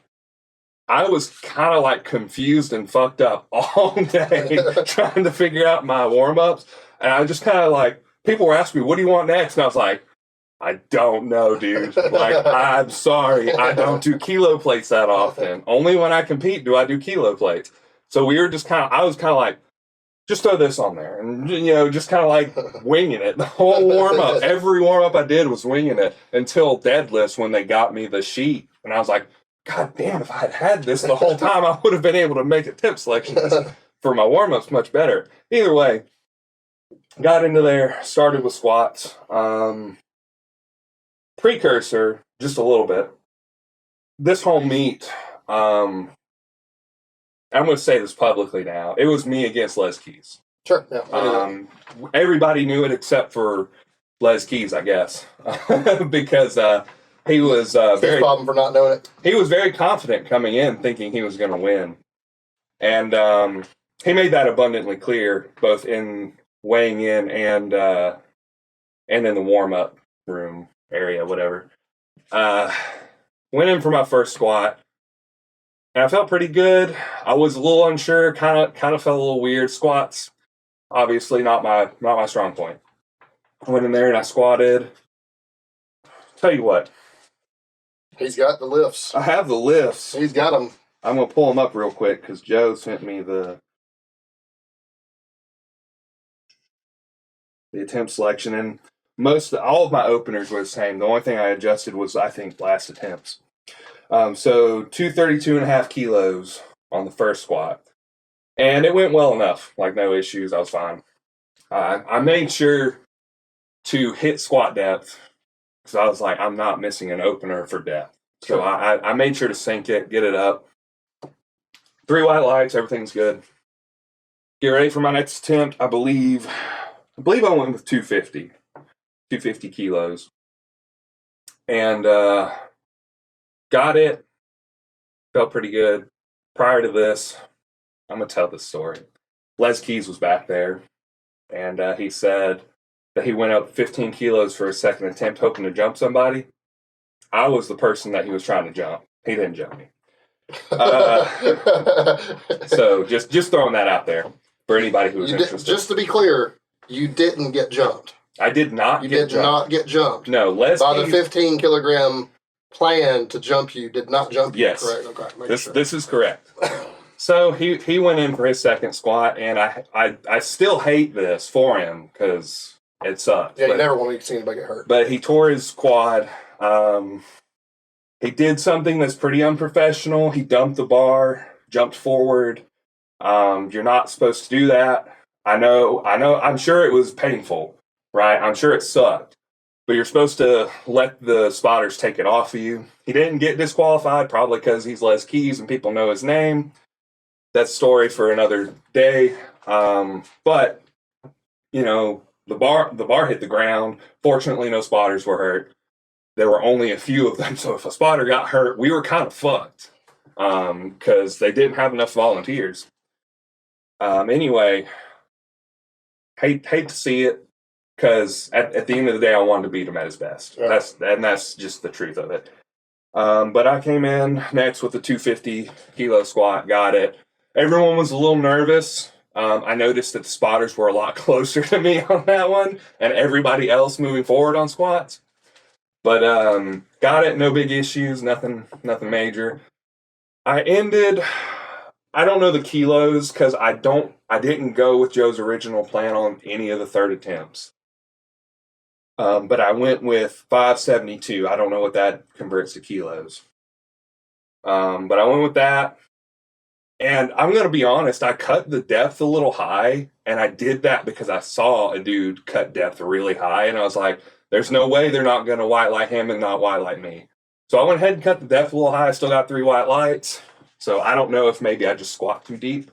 I was kind of like confused and fucked up all day trying to figure out my warm-ups. And I just kind of like, people were asking me, what do you want next? And I was like, I don't know, dude. Like, I'm sorry. I don't do kilo plates that often. Only when I compete do I do kilo plates. So we were just I was kind of like, just throw this on there. And, just kind of like winging it. The whole warm-up, every warm-up I did was winging it until deadlifts when they got me the sheet. And I was like, God damn, if I had had this the whole time, I would have been able to make attempt selections for my warm-ups much better. Either way, got into there, started with squats. Precursor, just a little bit. This whole meet, I'm going to say this publicly now. It was me against Les Keys. Sure, yeah. Everybody knew it except for Les Keys, I guess, because he was His problem for not knowing it. He was very confident coming in, thinking he was going to win, and he made that abundantly clear, both in weighing in and in the warm up room area, whatever. Went in for my first squat, and I felt pretty good. I was a little unsure, kind of felt a little weird. Squats, obviously not my strong point. I went in there and I squatted. Tell you what. He's got the lifts. I have the lifts. He's got them. I'm going to pull them up real quick because Joe sent me the attempt selection. And all of my openers were the same. The only thing I adjusted was, I think, last attempts. So 232.5 kilos on the first squat. And it went well enough. Like, no issues. I was fine. I made sure to hit squat depth, because I was like, I'm not missing an opener for depth. So I made sure to sink it, get it up. 3 white lights, everything's good. Get ready for my next attempt. I believe I went with 250 kilos. And got it. Felt pretty good. Prior to this, I'm going to tell this story. Les Keys was back there, and he said that he went up 15 kilos for his second attempt, hoping to jump somebody. I was the person that he was trying to jump. He didn't jump me. So just throwing that out there for anybody who was interested. Just to be clear, you didn't get jumped. I did not You get did jumped. not get jumped. No, Les By Keys, the 15 kilogram plan to jump you, did not jump you. Yes. Correct. Okay. This is correct. So he went in for his second squat, and I still hate this for him because it sucks. Yeah, you never want to see anybody get hurt. But he tore his quad. He did something that's pretty unprofessional. He dumped the bar, jumped forward. You're not supposed to do that. I know. I'm sure it was painful, right? I'm sure it sucked. But you're supposed to let the spotters take it off of you. He didn't get disqualified, probably because he's Les Keys and people know his name. That's a story for another day. But, the bar hit the ground. Fortunately, no spotters were hurt. There were only a few of them, so if a spotter got hurt, we were kind of fucked because they didn't have enough volunteers. Anyway, hate to see it because at the end of the day, I wanted to beat him at his best. Yeah. That's just the truth of it. But I came in next with a 250 kilo squat, got it. Everyone was a little nervous. I noticed that the spotters were a lot closer to me on that one, and everybody else moving forward on squats. But got it, no big issues, nothing major. I don't know the kilos because I didn't go with Joe's original plan on any of the third attempts. But I went with 572. I don't know what that converts to kilos. But I went with that. And I'm going to be honest, I cut the depth a little high, and I did that because I saw a dude cut depth really high, and I was like, there's no way they're not going to white light him and not white light me. So I went ahead and cut the depth a little high. I still got 3 white lights. So I don't know if maybe I just squat too deep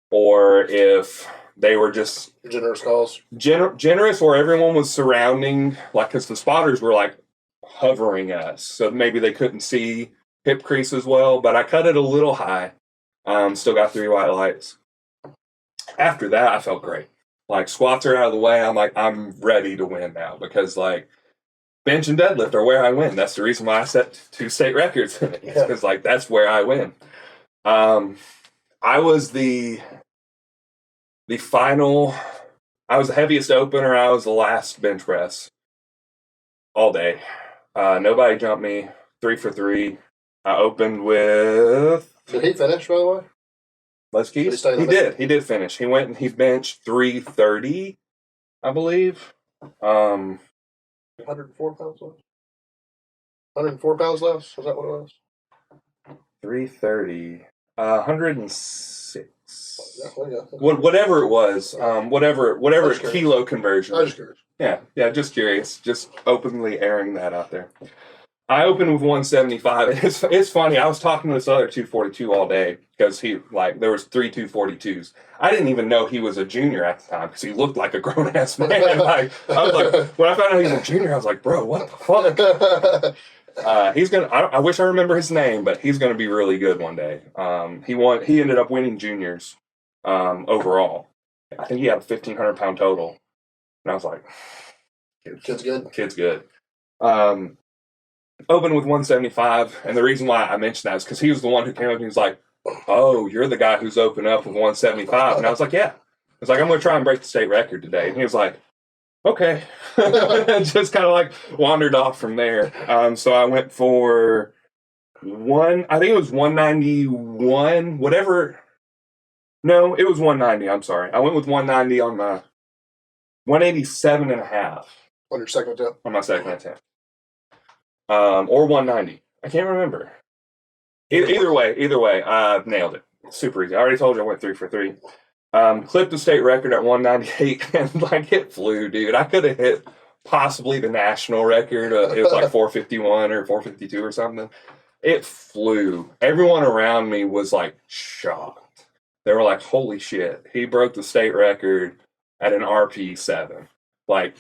or if they were just Generous calls. Generous, or everyone was surrounding, like, because the spotters were like hovering us. So maybe they couldn't see hip crease as well, but I cut it a little high. Still got 3 white lights. After that, I felt great. Like, squats are out of the way. I'm like, I'm ready to win now because, like, bench and deadlift are where I win. That's the reason why I set 2 state records. Because, like, that's where I win. I was the final. I was the heaviest opener. I was the last bench press all day. Nobody jumped me. 3 for 3. I opened with. Did he finish, by the way? Les Keys? He did. He did finish. He went and he benched 330, I believe. 104 pounds left. 104 pounds left. Was that what it was? 330. 106. Yeah, there you go. Whatever it was. Whatever Just kilo conversion. I was just curious. Yeah, just curious. Just openly airing that out there. I opened with 175. And it's funny. I was talking to this other 242 all day because there was 3 242s. I didn't even know he was a junior at the time because he looked like a grown ass man. Like, I was like, when I found out he was a junior, I was like, bro, what the fuck? He's gonna. I wish I remember his name, but he's gonna be really good one day. He ended up winning juniors overall. I think he had a 1,500-pound total, and I was like, Kid's good. Kid's good. Opened with 175, and the reason why I mentioned that is because he was the one who came up and he was like, "Oh, you're the guy who's opened up with 175," and I was like, "Yeah." I was like, "I'm going to try and break the state record today," and he was like, "Okay," and just kind of like wandered off from there. So I went for I think it was 191, whatever. No, it was 190. I'm sorry. I went with 190 on my 187 and a half On your second attempt. on my second attempt. Or 190. I can't remember. Either way, I nailed it. Super easy. I already told you I went 3 for 3. Clipped the state record at 198, and like it flew, dude. I could have hit possibly the national record. It was like 451 or 452 or something. It flew. Everyone around me was like shocked. They were like, "Holy shit! He broke the state record at an RP7." Like,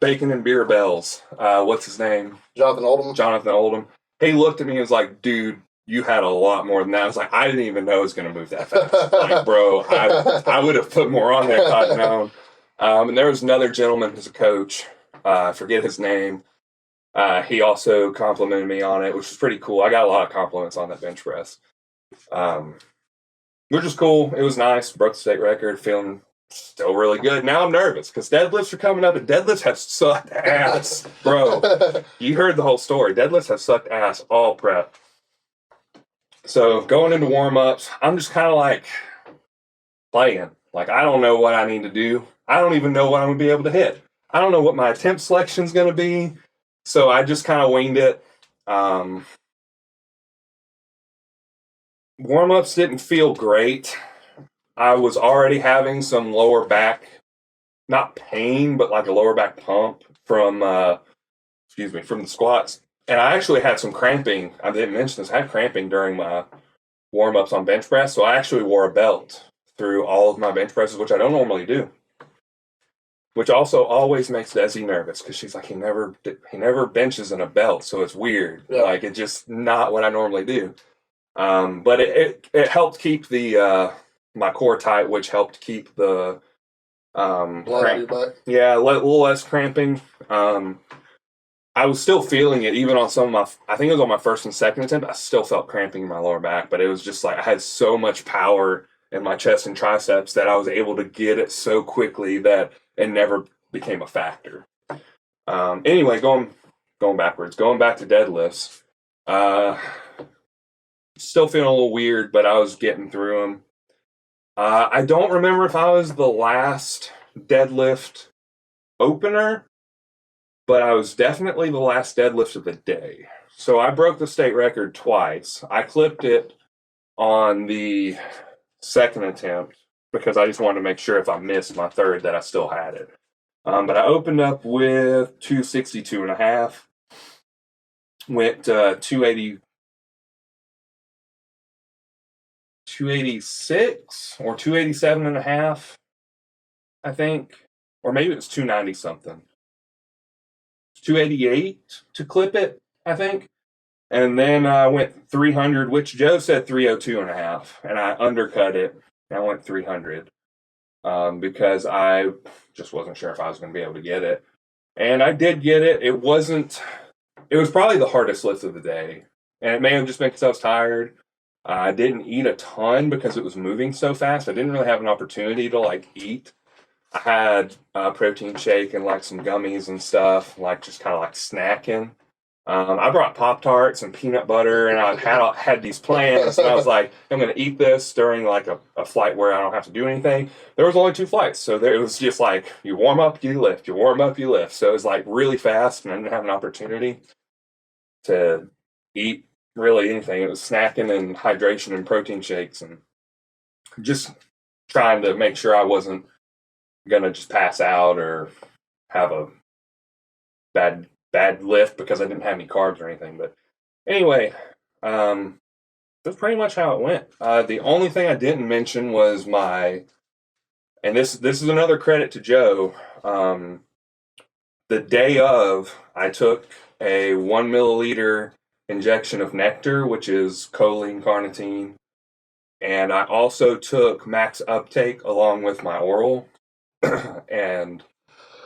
Bacon and Beer Bells. What's his name? Jonathan Oldham. He looked at me and was like, "Dude, you had a lot more than that." I was like, "I didn't even know it was going to move that fast." Like, bro, I would have put more on there if I'd known. And there was another gentleman who's a coach. I forget his name. He also complimented me on it, which was pretty cool. I got a lot of compliments on that bench press. Which was cool. It was nice. Broke the state record. Feeling still really good. Now I'm nervous because deadlifts are coming up, and deadlifts have sucked ass, bro. You heard the whole story. Deadlifts have sucked ass all prep. So going into warm-ups, I'm just kind of like playing. Like, I don't know what I need to do. I don't even know what I'm going to be able to hit. I don't know what my attempt selection is going to be. So I just kind of winged it. Warm-ups didn't feel great. I was already having some lower back, not pain, but like a lower back pump from the squats. And I actually had some cramping. I didn't mention this. I had cramping during my warm-ups on bench press. So I actually wore a belt through all of my bench presses, which I don't normally do. Which also always makes Desi nervous because she's like, he never benches in a belt, so it's weird. Yeah. Like, it's just not what I normally do. But it helped keep my core tight, which helped keep the back. a little less cramping. I was still feeling it even on some of my, I think it was on my first and second attempt. I still felt cramping in my lower back, but it was just like I had so much power in my chest and triceps that I was able to get it so quickly that it never became a factor. Anyway, going backwards, going back to deadlifts. Still feeling a little weird, but I was getting through them. I don't remember if I was the last deadlift opener, but I was definitely the last deadlift of the day. So I broke the state record twice. I clipped it on the second attempt because I just wanted to make sure if I missed my third that I still had it. But I opened up with 262.5. Went 280, 286 or 287.5, I think. Or maybe it was 290 something. 288 to clip it, I think. And then I went 300, which Joe said 302.5, and I undercut it. I went 300 because I just wasn't sure if I was going to be able to get it. And I did get it. It was probably the hardest lift of the day. And it may have just been because I was tired. I didn't eat a ton because it was moving so fast. I didn't really have an opportunity to eat. I had a protein shake and some gummies and stuff, just kind of snacking. I brought Pop-Tarts and peanut butter, and I had these plans, and I was like, I'm going to eat this during a flight where I don't have to do anything. There was only 2 flights, so it was just you warm up, you lift, you warm up, you lift. So it was really fast, and I didn't have an opportunity to eat really anything. It was snacking and hydration and protein shakes, and just trying to make sure I wasn't going to just pass out or have a bad lift because I didn't have any carbs or anything. But anyway, that's pretty much how it went. The only thing I didn't mention was and this is another credit to Joe. The day of, I took a 1 milliliter injection of nectar, which is choline carnitine, and I also took max uptake along with my oral, and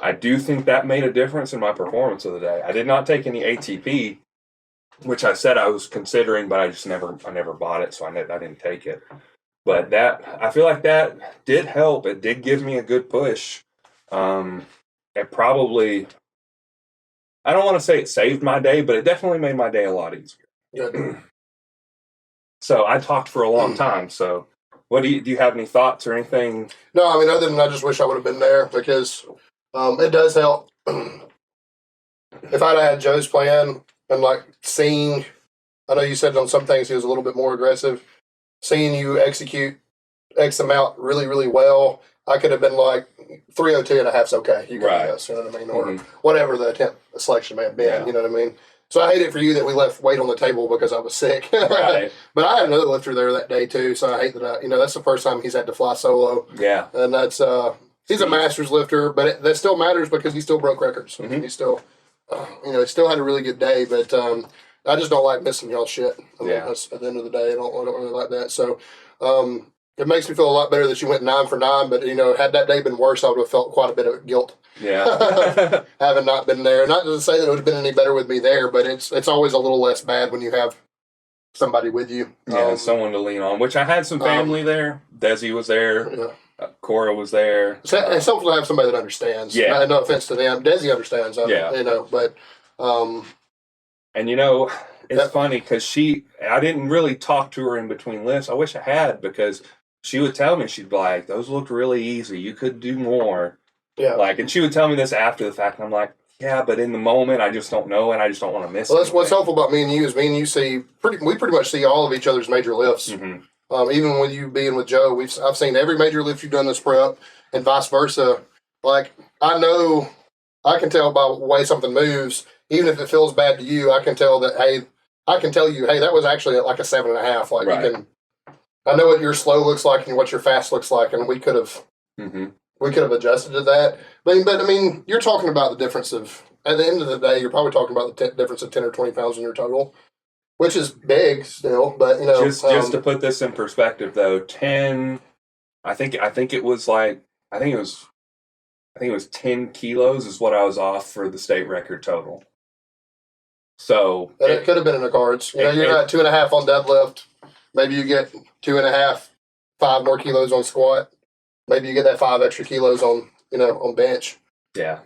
I do think that made a difference in my performance of the day. I did not take any ATP, which I said I was considering, but I never bought it, so I didn't take it. But I feel like that did help. It did give me a good push. It probably, I don't want to say it saved my day, but it definitely made my day a lot easier. Good. So I talked for a long time. So do you have any thoughts or anything? No, I mean, other than I just wish I would have been there because it does help. If I'd had Joe's plan and seeing, I know you said on some things he was a little bit more aggressive, seeing you execute X amount really, really well, I could have been 302.5's okay. You can do this, you know what I mean? Or whatever the attempt selection may have been, you know what I mean? So I hate it for you that we left weight on the table because I was sick. Right. But I had another lifter there that day too, so I hate that that's the first time he's had to fly solo. Yeah. And that's, he's a master's lifter, but that still matters because he still broke records. Mm-hmm. He still, he still had a really good day, but I just don't like missing y'all shit. That's, at the end of the day, I don't really like that. So it makes me feel a lot better that you went 9 for 9, but, had that day been worse, I would have felt quite a bit of guilt. Yeah. Having not been there. Not to say that it would have been any better with me there, but it's always a little less bad when you have somebody with you. Yeah, someone to lean on, which I had some family there. Desi was there. Yeah. Cora was there. It's helpful to have somebody that understands. Yeah. No offense to them. Desi understands. But. And it's funny because I didn't really talk to her in between lifts. I wish I had because she would tell me, she'd be like, those looked really easy. You could do more. Yeah. And she would tell me this after the fact, and I'm like, yeah, but in the moment, I just don't know, and I just don't want to miss it. Well, that's what's helpful about me and you is me and you we pretty much see all of each other's major lifts. Mm-hmm. Even with you being with Joe, I've seen every major lift you've done this prep, and vice versa. I know, I can tell by the way something moves, even if it feels bad to you, I can tell that, hey, that was actually at a 7.5. Right. You can, I know what your slow looks like and what your fast looks like, and we could have adjusted to that. But I mean, you're talking about the difference of, at the end of the day, you're probably talking about the difference of 10 or 20 pounds in your total, which is big still. But just to put this in perspective, though, 10, I think it was 10 kilos is what I was off for the state record total. So it could have been in the cards. You're at 2.5 on deadlift. Maybe you get 2.5, 5 more kilos on squat. Maybe you get that 5 extra kilos on bench. Yeah.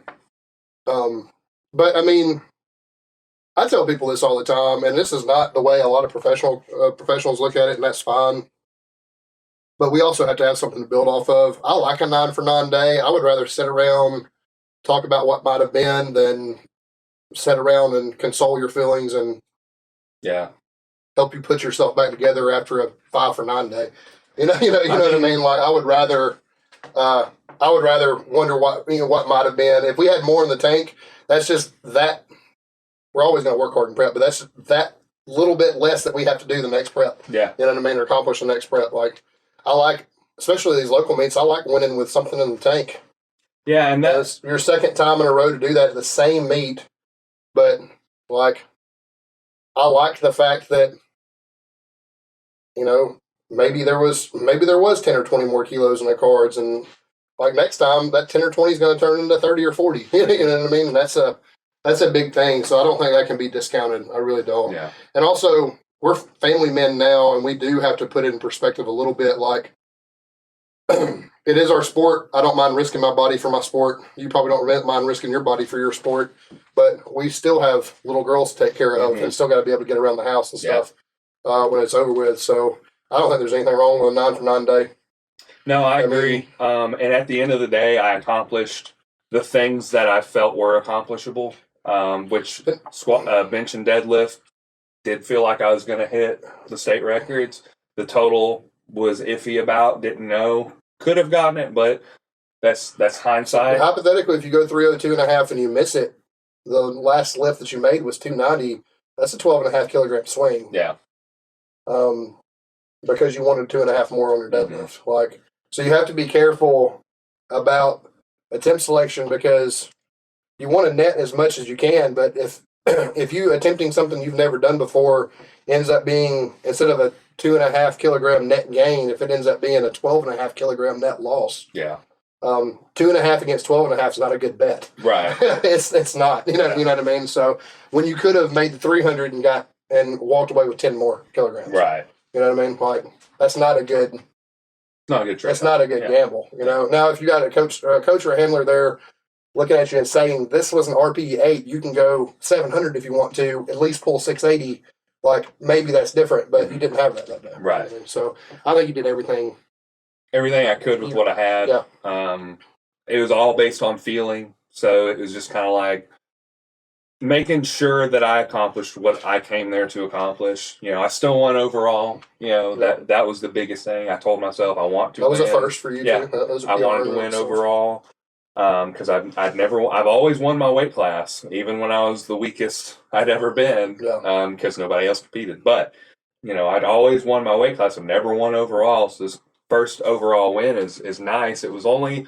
But I mean, I tell people this all the time, and this is not the way a lot of professionals look at it, and that's fine. But we also have to have something to build off of. I like a 9 for 9 day. I would rather sit around, talk about what might have been, than sit around and console your feelings and help you put yourself back together after a 5 for 9 day. You know what I mean? I would rather I would rather wonder what might have been if we had more in the tank. That's just that we're always going to work hard in prep, but that's that little bit less that we have to do the next prep. Yeah, you know what I mean, or accomplish the next prep. Like I like, especially these local meets. I like winning with something in the tank. yeah, and That's your second time in a row to do that at the same meet. But like, I like the fact that maybe there was 10 or 20 more kilos in the cards, and like next time that 10 or 20 is going to turn into 30 or 40. You know what I mean? And that's a big thing. So I don't think that can be discounted. I really don't. yeah, And also, we're family men now, and we do have to put it in perspective a little bit. Like, it is our sport. I don't mind risking my body for my sport. You probably don't mind risking your body for your sport, but we still have little girls to take care of, and still got to be able to get around the house and stuff when it's over with. So I don't think there's anything wrong with a 9 for 9 day. No, I agree. And at the end of the day, I accomplished the things that I felt were accomplishable, which bench and deadlift did feel like I was going to hit the state records. The total was iffy about, didn't know, could have gotten it, but that's hindsight. Hypothetically, if you go 302.5 and you miss it, the last lift that you made was 290. That's a 12.5 kilogram swing. Yeah. Because you wanted 2.5 more on your deadlift. So you have to be careful about attempt selection because you want to net as much as you can, but if you attempting something you've never done before ends up being, instead of a 2.5 kilogram net gain, if it ends up being a 12.5 kilogram net loss. Yeah. 2.5 against 12.5 is not a good bet. Right. it's not. You know what I mean? So when you could have made the 300 and walked away with 10 more kilograms. Right. You know what I mean? Like, that's not a good. It's not a good trade. That's not a good gamble. Now if you got a coach or a handler there looking at you and saying this was an RPE 8, you can go 700 if you want to, at least pull 680. Like, maybe that's different, but you didn't have that day. Right. You know? So I think you did everything I could with what I had. Yeah. It was all based on feeling, so it was just kind of like making sure that I accomplished what I came there to accomplish. I still won overall. That was the biggest thing. I told myself I want to. That was win. a first for you. Yeah, too. I wanted to win overall because I've always won my weight class, even when I was the weakest I'd ever been. Because nobody else competed. But I'd always won my weight class. I've never won overall. So this first overall win is nice. It was only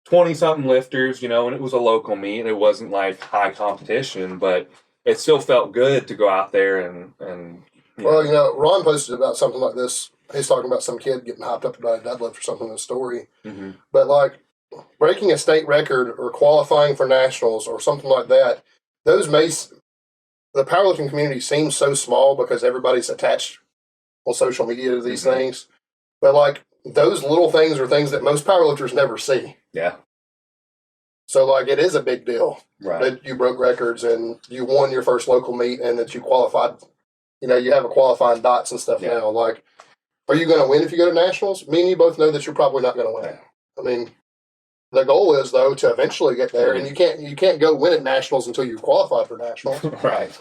20-something lifters, and it was a local meet. It wasn't like high competition, but it still felt good to go out there and. Well, Ron posted about something like this. He's talking about some kid getting hyped up about a deadlift or something in the story. Mm-hmm. But like breaking a state record or qualifying for nationals or something like that, the powerlifting community seems so small because everybody's attached on social media to these things. But like those little things are things that most powerlifters never see. Yeah. So like it is a big deal that you broke records and you won your first local meet and that you qualified. You have a qualifying dots and stuff now. Like, are you going to win if you go to nationals? Me and you both know that you're probably not going to win. I mean, the goal is though to eventually get there, and you can't go win at nationals until you've qualified for nationals. Right.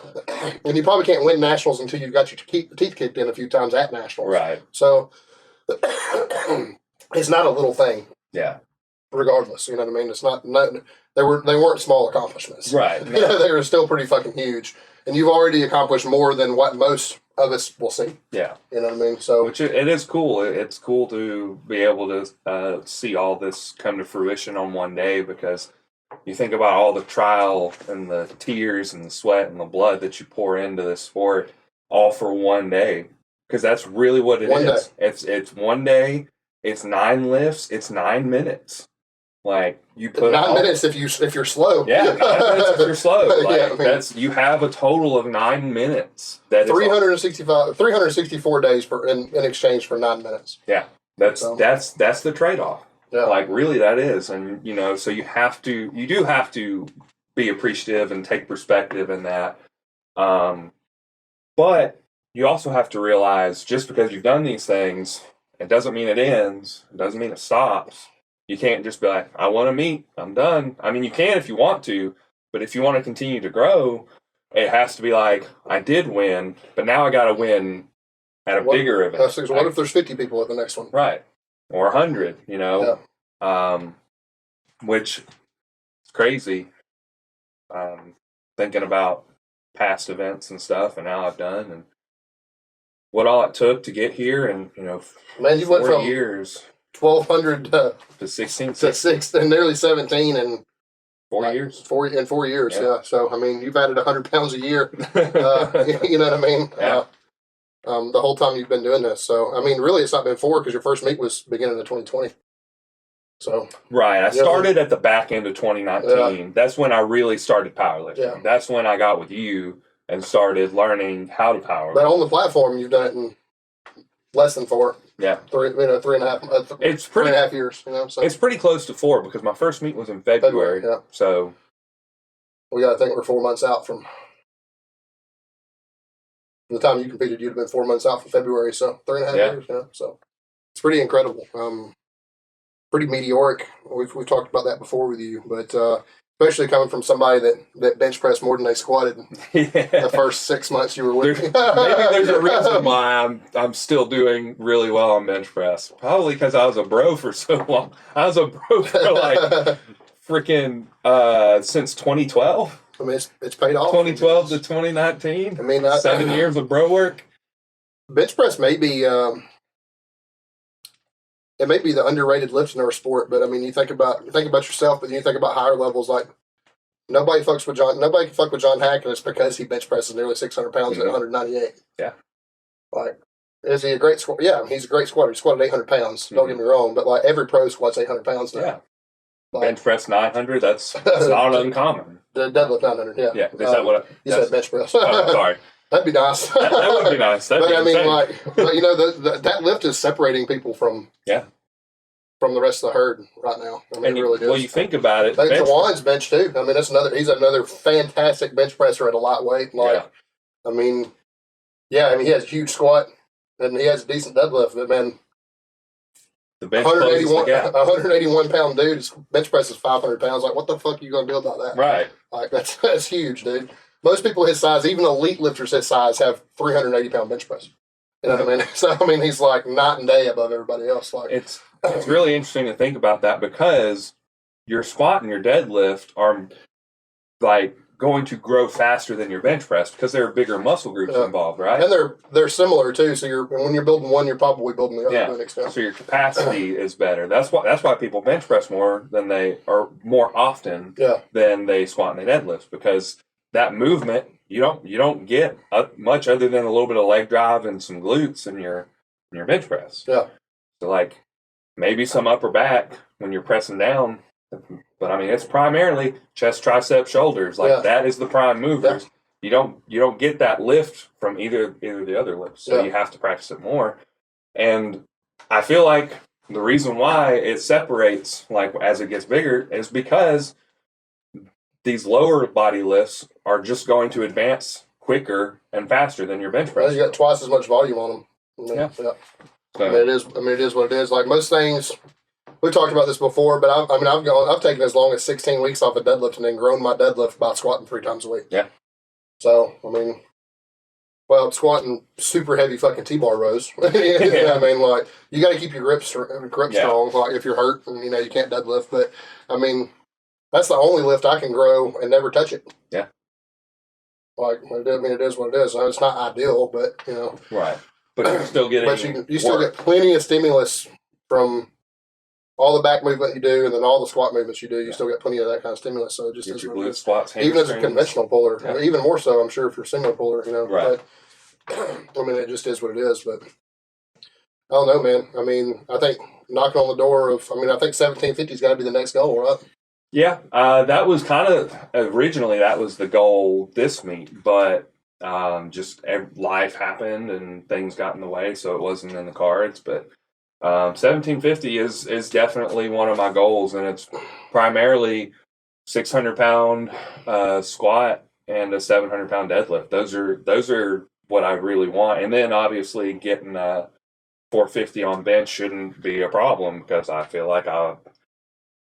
And you probably can't win nationals until you've got your teeth kicked in a few times at nationals. Right. So it's not a little thing. Yeah. Regardless, you know what I mean? It's not they weren't small accomplishments. Right. They were still pretty fucking huge. And you've already accomplished more than what most of us will see. Yeah. You know what I mean? So which it is cool. It's cool to be able to see all this come to fruition on one day, because you think about all the trial and the tears and the sweat and the blood that you pour into this sport all for one day. Because that's really what it is. It's 1 day. It's 9 lifts. It's 9 minutes. Like you put 9 minutes if you're slow. Yeah, 9 minutes if you're slow. Like, yeah, you have a total of 9 minutes. That 364 days in exchange for 9 minutes. Yeah, that's the trade off. Yeah. Like really, that is, and so you do have to be appreciative and take perspective in that. But you also have to realize just because you've done these things, it doesn't mean it ends. It doesn't mean it stops. You can't just be like, I want to meet, I'm done. I mean, you can if you want to, but if you want to continue to grow, it has to be like, I did win, but now I got to win at a bigger event. What if there's 50 people at the next one? Right. Or 100, Yeah. which is crazy. Thinking about past events and stuff and how I've done and what all it took to get here, and Man, you went 4 from years 1,200 to 16 to 6 and nearly 17 in 4 years. 4 years, Yeah. yeah. So I mean, you've added 100 pounds a year. You know what I mean? Yeah. The whole time you've been doing this. So I mean, really, it's not been 4 because your first meet was beginning of 2020. So Right. I started at the back end of 2019. That's when I really started powerlifting. Yeah. That's when I got with you and started learning how to powerlift. But on the platform, you've done it in less than 4. Yeah. 3.5. It's three pretty. and a half years. So It's pretty close to 4 because my first meet was in February. Yeah. So we got to think we're 4 months out from the time you competed. You'd have been 4 months out from February. So 3.5 years. Yeah. So it's pretty incredible. Pretty meteoric. We've talked about that before with you, but especially coming from somebody that bench pressed more than they squatted the first 6 months you were with me. Maybe there's a reason why I'm still doing really well on bench press. Probably because I was a bro for so long. I was a bro for like freaking since 2012. I mean, it's paid off. 2012 to 2019. I mean, 7 years of bro work. Bench press may be. It may be the underrated lift in our sport, but I mean, you think about yourself, but then you think about higher levels. Like nobody can fuck with John Hack, and it's because he bench presses nearly 600 pounds at 198. Yeah. Like, is he a great squatter? Yeah, he's a great squatter. He squatted 800 pounds. Don't get me wrong, but like every pro squats 800 pounds now. Yeah. Like, Bench press 900. That's not uncommon. The deadlift 900. Yeah. Yeah. Is that what you said? Bench press. Oh, sorry. That'd be nice. That would be nice. That'd But be I mean, insane. that lift is separating people from the rest of the herd right now. I mean, and it really is. Well, you think about it. Jawan's bench too. I mean, he's another fantastic bench presser at a lightweight. Like, I mean, he has a huge squat and he has a decent deadlift. But man, the bench closes the gap. 181 pound dude, his bench press is 500 pounds. Like, what the fuck are you gonna do about that? Right. Like, that's huge, dude. Most people his size, even elite lifters his size, have 380 pound bench press. You know what I mean? So I mean, he's like night and day above everybody else. Like, it's really interesting to think about that because your squat and your deadlift are like going to grow faster than your bench press because there are bigger muscle groups involved, right? And they're similar too. So when you're building one, you're probably building the other to an extent. So your capacity is better. That's why people bench press more than they are more often than they squat and they deadlift, because that movement you don't get much other than a little bit of leg drive and some glutes in your bench press. Yeah. So like maybe some upper back when you're pressing down, but I mean it's primarily chest, tricep, shoulders. Like that is the prime movers. Yeah. You don't get that lift from either the other lifts, so you have to practice it more. And I feel like the reason why it separates like as it gets bigger is because these lower body lifts are just going to advance quicker and faster than your bench press. Well, you got twice as much volume on them. So, I mean, it is what it is. Like most things, we talked about this before, but I've taken as long as 16 weeks off of deadlift and then grown my deadlift by squatting 3 times a week. Yeah. So I mean, squatting super heavy fucking T-bar rows. You know what I mean, like you got to keep your grip strong. Like if you're hurt and you can't deadlift, but I mean, that's the only lift I can grow and never touch it. Yeah. Like I mean, it is what it is. It's not ideal, but Right. But you're still getting. But you still get plenty of stimulus from all the back movement you do, and then all the squat movements you do. You still get plenty of that kind of stimulus. So it just is your glute squats, even as a conventional puller, even more so, I'm sure if you're a single puller, Right. But I mean, it just is what it is. But I don't know, man. I mean, I think knocking on the door of, I think 1750's got to be the next goal, right? Yeah, that was kind of originally that was the goal this meet, but just life happened and things got in the way, so it wasn't in the cards. But 1750 is definitely one of my goals, and it's primarily 600-pound squat and a 700-pound deadlift. Those are what I really want, and then obviously getting 450 on bench shouldn't be a problem because I feel like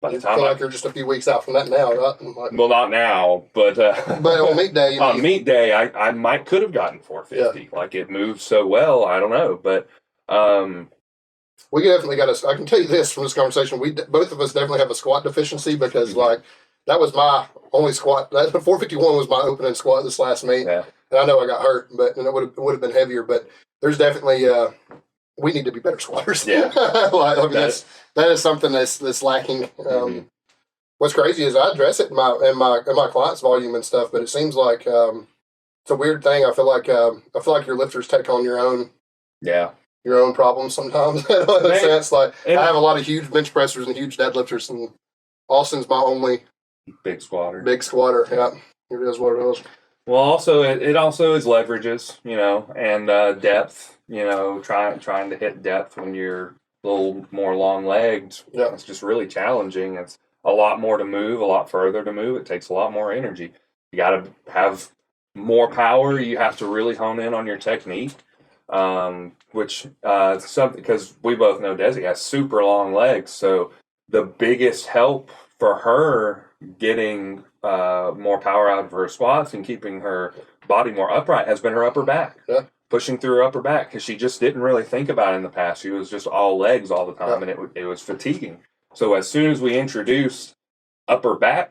by the time you're just a few weeks out from that now, right? Well, not now, but but on meet day, on meet day, I could have gotten 450. Like it moved so well, I don't know, but We definitely got I can tell you this from this conversation. Both of us definitely have a squat deficiency because like that was my only squat. That 451 was my opening squat this last meet, and I know I got hurt, but and it would have been heavier. But there's definitely we need to be better squatters. Yeah, like, I mean, that is something that's lacking. What's crazy is I address it in my clients' volume and stuff, but it seems like it's a weird thing. I feel like your lifters take on your own problems sometimes. In a sense, like I have a lot of huge bench pressers and huge deadlifters, and Austin's my only big squatter. Yeah, it is what it is. Well, also it also is leverages, and depth. Trying to hit depth when you're a little more long legged. Yeah, it's just really challenging. It's a lot more to move, a lot further to move. It takes a lot more energy. You got to have more power. You have to really hone in on your technique. Which something, because we both know Desi has super long legs, so the biggest help for her getting more power out of her squats and keeping her body more upright has been her upper back. Yeah. Pushing through her upper back, because she just didn't really think about it in the past. She was just all legs all the time, and it was fatiguing. So as soon as we introduced upper back